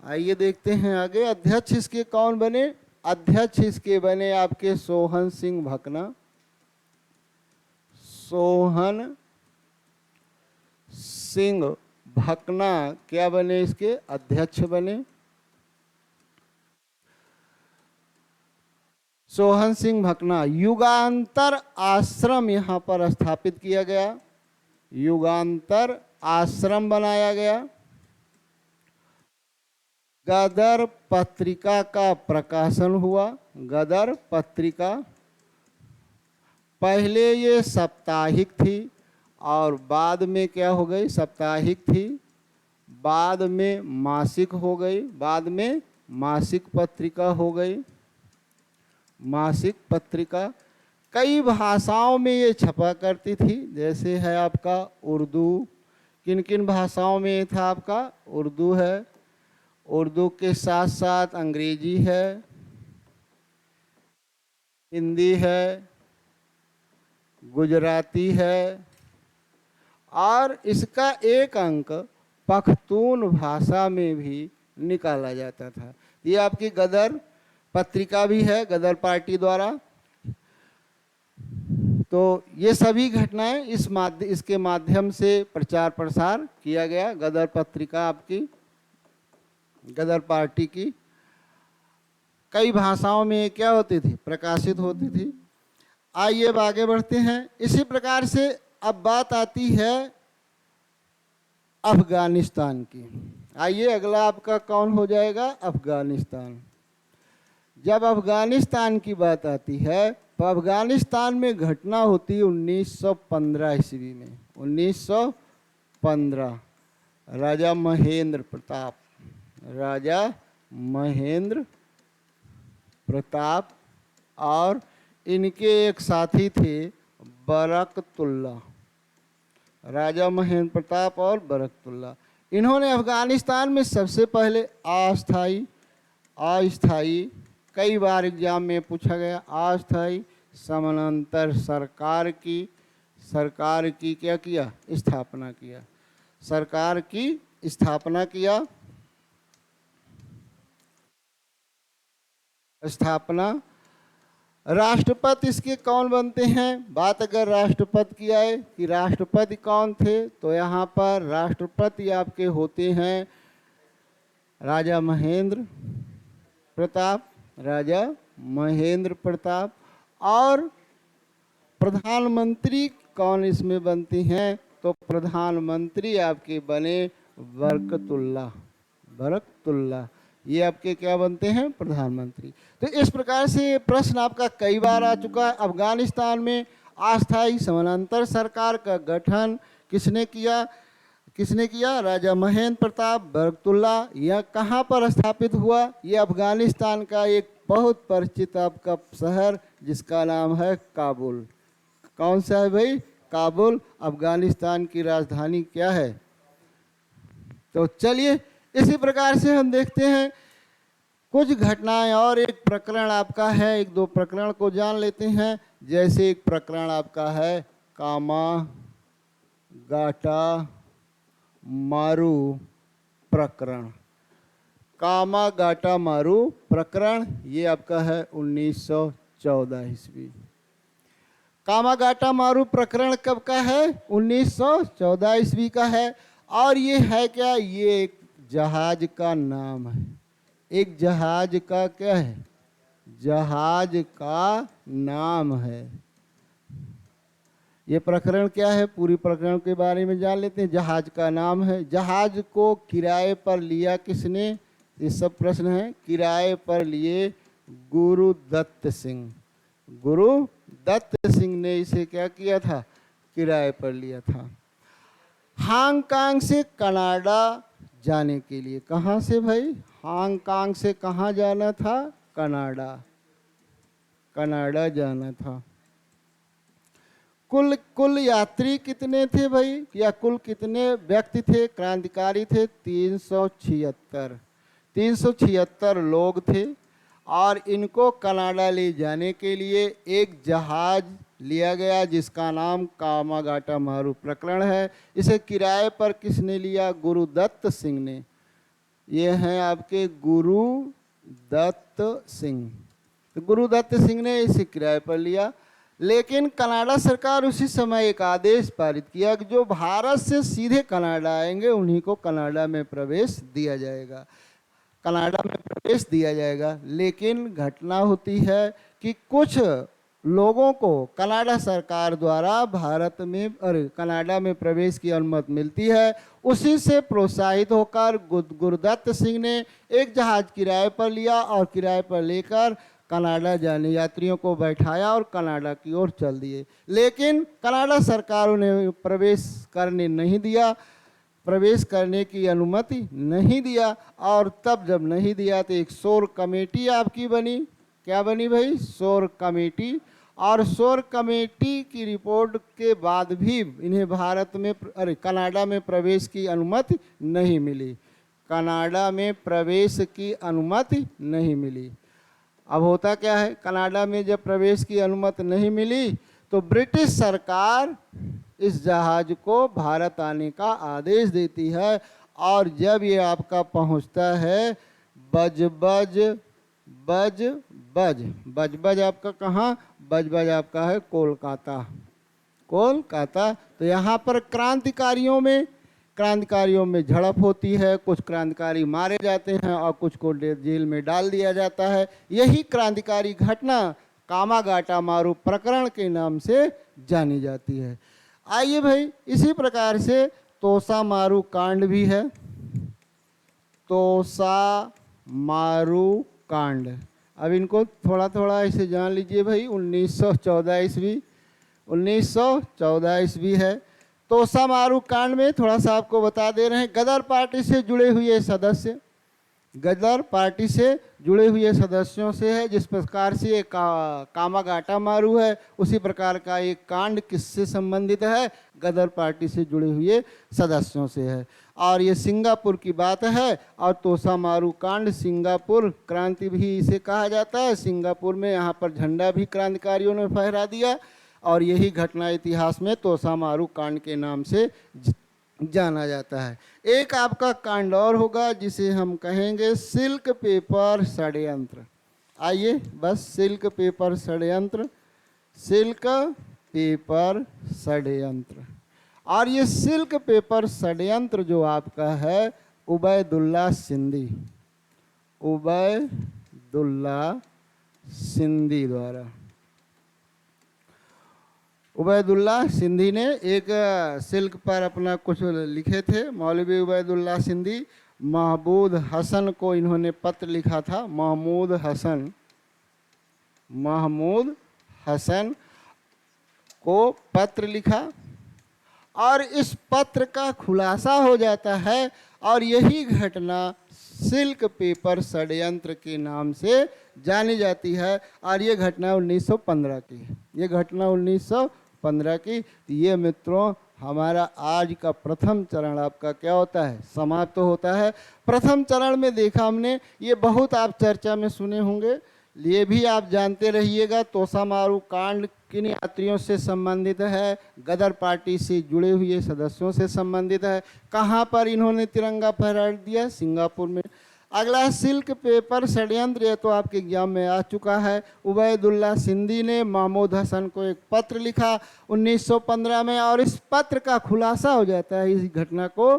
A: आइए देखते हैं आगे। अध्यक्ष इसके कौन बने? अध्यक्ष इसके बने आपके सोहन सिंह भकना। सोहन सिंह भकना क्या बने? इसके अध्यक्ष बने। सोहन सिंह भकना। युगांतर आश्रम यहाँ पर स्थापित किया गया, युगांतर आश्रम बनाया गया। गदर पत्रिका का प्रकाशन हुआ। गदर पत्रिका पहले ये साप्ताहिक थी और बाद में क्या हो गई? साप्ताहिक थी, बाद में मासिक हो गई, बाद में मासिक पत्रिका हो गई, मासिक पत्रिका। कई भाषाओं में ये छपा करती थी, जैसे है आपका उर्दू। किन किन भाषाओं में ये था आपका? उर्दू है, उर्दू के साथ साथ अंग्रेजी है, हिंदी है, गुजराती है, और इसका एक अंक पख्तून भाषा में भी निकाला जाता था। ये आपकी गदर पत्रिका भी है गदर पार्टी द्वारा। तो ये सभी घटनाएं इसके माध्यम से प्रचार प्रसार किया गया। गदर पत्रिका आपकी गदर पार्टी की कई भाषाओं में क्या होती थी? प्रकाशित होती थी। आइए अब आगे बढ़ते हैं। इसी प्रकार से अब बात आती है अफगानिस्तान की। आइए अगला आपका कौन हो जाएगा? अफगानिस्तान। जब अफगानिस्तान की बात आती है तो अफगानिस्तान में घटना होती है 1915 ईस्वी में। 1915 राजा महेंद्र प्रताप, राजा महेंद्र प्रताप और इनके एक साथी थे बरकतुल्ला, राजा महेंद्र प्रताप और बरकतुल्ला। इन्होंने अफगानिस्तान में सबसे पहले अस्थाई कई बार एग्जाम में पूछा गया, अस्थाई समानांतर सरकार की क्या किया? स्थापना किया। सरकार की स्थापना किया। राष्ट्रपति इसके कौन बनते हैं? बात अगर राष्ट्रपति की आए कि राष्ट्रपति कौन थे, तो यहाँ पर राष्ट्रपति आपके होते हैं राजा महेंद्र प्रताप, राजा महेंद्र प्रताप। और प्रधानमंत्री कौन इसमें बनती हैं? तो प्रधानमंत्री आपके बने बरकतुल्ला। ये आपके क्या बनते हैं? प्रधानमंत्री। तो इस प्रकार से ये प्रश्न आपका कई बार आ चुका है। अफगानिस्तान में अस्थायी समानांतर सरकार का गठन किसने किया? राजा महेंद्र प्रताप बरकतुल्ला। यह कहाँ पर स्थापित हुआ? यह अफगानिस्तान का एक बहुत परिचित आपका शहर जिसका नाम है काबुल। कौन सा है भाई? काबुल। अफगानिस्तान की राजधानी क्या है? तो चलिए इसी प्रकार से हम देखते हैं कुछ घटनाएं। और एक प्रकरण आपका है, एक दो प्रकरण को जान लेते हैं। जैसे एक प्रकरण आपका है कामागाटा मारू प्रकरण। कामागाटा मारू प्रकरण ये आपका है 1914 ईस्वी। कामागाटा मारू प्रकरण कब का है? 1914 ईस्वी का है। और ये है क्या? ये एक जहाज का नाम है। एक जहाज का क्या है? जहाज का नाम है। ये प्रकरण क्या है? पूरी प्रकरण के बारे में जान लेते हैं। जहाज का नाम है। जहाज को किराए पर लिया किसने? ये सब प्रश्न है। किराए पर लिए गुरुदत्त सिंह। गुरुदत्त सिंह ने इसे क्या किया था? किराए पर लिया था। हांगकांग से कनाडा जाने के लिए। कहाँ से भाई? हांगकांग से कहाँ जाना था? कनाडा जाना था। कुल यात्री कितने थे भाई? या कुल कितने व्यक्ति थे? क्रांतिकारी थे 376 लोग थे। और इनको कनाडा ले जाने के लिए एक जहाज लिया गया जिसका नाम कामागाटा मारू प्रकरण है। इसे किराए पर किसने लिया? गुरुदत्त सिंह ने। ये हैं आपके गुरुदत्त सिंह। तो गुरुदत्त सिंह ने इसे किराए पर लिया। लेकिन कनाडा सरकार उसी समय एक आदेश पारित किया कि जो भारत से सीधे कनाडा आएंगे उन्हीं को कनाडा में प्रवेश दिया जाएगा। लेकिन घटना होती है कि कुछ लोगों को कनाडा सरकार द्वारा कनाडा में प्रवेश की अनुमति मिलती है। उसी से प्रोत्साहित होकर गुरुदत्त सिंह ने एक जहाज किराए पर लिया और किराए पर लेकर कनाडा जाने यात्रियों को बैठाया और कनाडा की ओर चल दिए। लेकिन कनाडा सरकार उन्हें प्रवेश करने की अनुमति नहीं दिया। और तब जब नहीं दिया तो एक शोर कमेटी आपकी बनी। क्या बनी भाई? शोर कमेटी। और शोर कमेटी की रिपोर्ट के बाद भी इन्हें कनाडा में प्रवेश की अनुमति नहीं मिली। अब होता क्या है? कनाडा में जब प्रवेश की अनुमति नहीं मिली तो ब्रिटिश सरकार इस जहाज को भारत आने का आदेश देती है। और जब ये आपका पहुंचता है बजबज आपका कहाँ? बजबज आपका है कोलकाता। तो यहाँ पर क्रांतिकारियों में झड़प होती है। कुछ क्रांतिकारी मारे जाते हैं और कुछ को जेल में डाल दिया जाता है। यही क्रांतिकारी घटना कामागाटा मारू प्रकरण के नाम से जानी जाती है। आइए भाई, इसी प्रकार से तोसा मारू कांड भी है। तोसा मारू कांड, अब इनको थोड़ा थोड़ा ऐसे जान लीजिए भाई। 1914 ईस्वी, 1914 ईस्वी है। तोसा मारू कांड में थोड़ा सा आपको बता दे रहे हैं, गदर पार्टी से जुड़े हुए सदस्य, गदर पार्टी से जुड़े हुए सदस्यों से है। जिस प्रकार से ये कामागाटा मारू है, उसी प्रकार का एक कांड किससे संबंधित है? गदर पार्टी से जुड़े हुए सदस्यों से है। और ये सिंगापुर की बात है। और तोसा मारू कांड सिंगापुर क्रांति भी इसे कहा जाता है। सिंगापुर में यहाँ पर झंडा भी क्रांतिकारियों ने फहरा दिया, और यही घटना इतिहास में तोसा मारू कांड के नाम से जाना जाता है। एक आपका कांड और होगा जिसे हम कहेंगे सिल्क पेपर षड्यंत्र। आइए, बस सिल्क पेपर षड्यंत्र, सिल्क पेपर षड्यंत्र। और ये सिल्क पेपर षड्यंत्र जो आपका है उबैदुल्ला सिंधी, उबैदुल्ला सिंधी द्वारा, उबैदुल्ला सिंधी ने एक सिल्क पर अपना कुछ लिखे थे। मौलवी उबैदुल्ला सिंधी, महमूद हसन को इन्होंने पत्र लिखा था। महमूद हसन को पत्र लिखा, और इस पत्र का खुलासा हो जाता है। और यही घटना सिल्क पेपर षड्यंत्र के नाम से जानी जाती है। और ये घटना 1915 की है, ये घटना 1915 की। ये मित्रों, हमारा आज का प्रथम चरण आपका क्या होता है? समाप्त तो होता है। प्रथम चरण में देखा हमने, ये बहुत आप चर्चा में सुने होंगे, ये भी आप जानते रहिएगा। तोसा मारू कांड किन यात्रियों से संबंधित है? गदर पार्टी से जुड़े हुए सदस्यों से संबंधित है। कहाँ पर इन्होंने तिरंगा फहरा दिया? सिंगापुर में। अगला सिल्क पेपर षड्यंत्र, ये तो आपके एग्जाम में आ चुका है। उबैदुल्ला सिंधी ने महमूद हसन को एक पत्र लिखा 1915 में, और इस पत्र का खुलासा हो जाता है। इस घटना को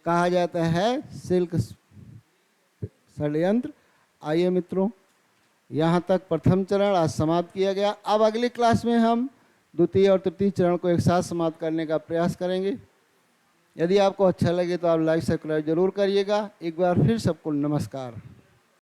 A: कहा जाता है सिल्क षड्यंत्र। आइए मित्रों, यहाँ तक प्रथम चरण आज समाप्त किया गया। अब अगली क्लास में हम द्वितीय और तृतीय चरण को एक साथ समाप्त करने का प्रयास करेंगे। यदि आपको अच्छा लगे तो आप लाइक सब्सक्राइब जरूर करिएगा। एक बार फिर सबको नमस्कार।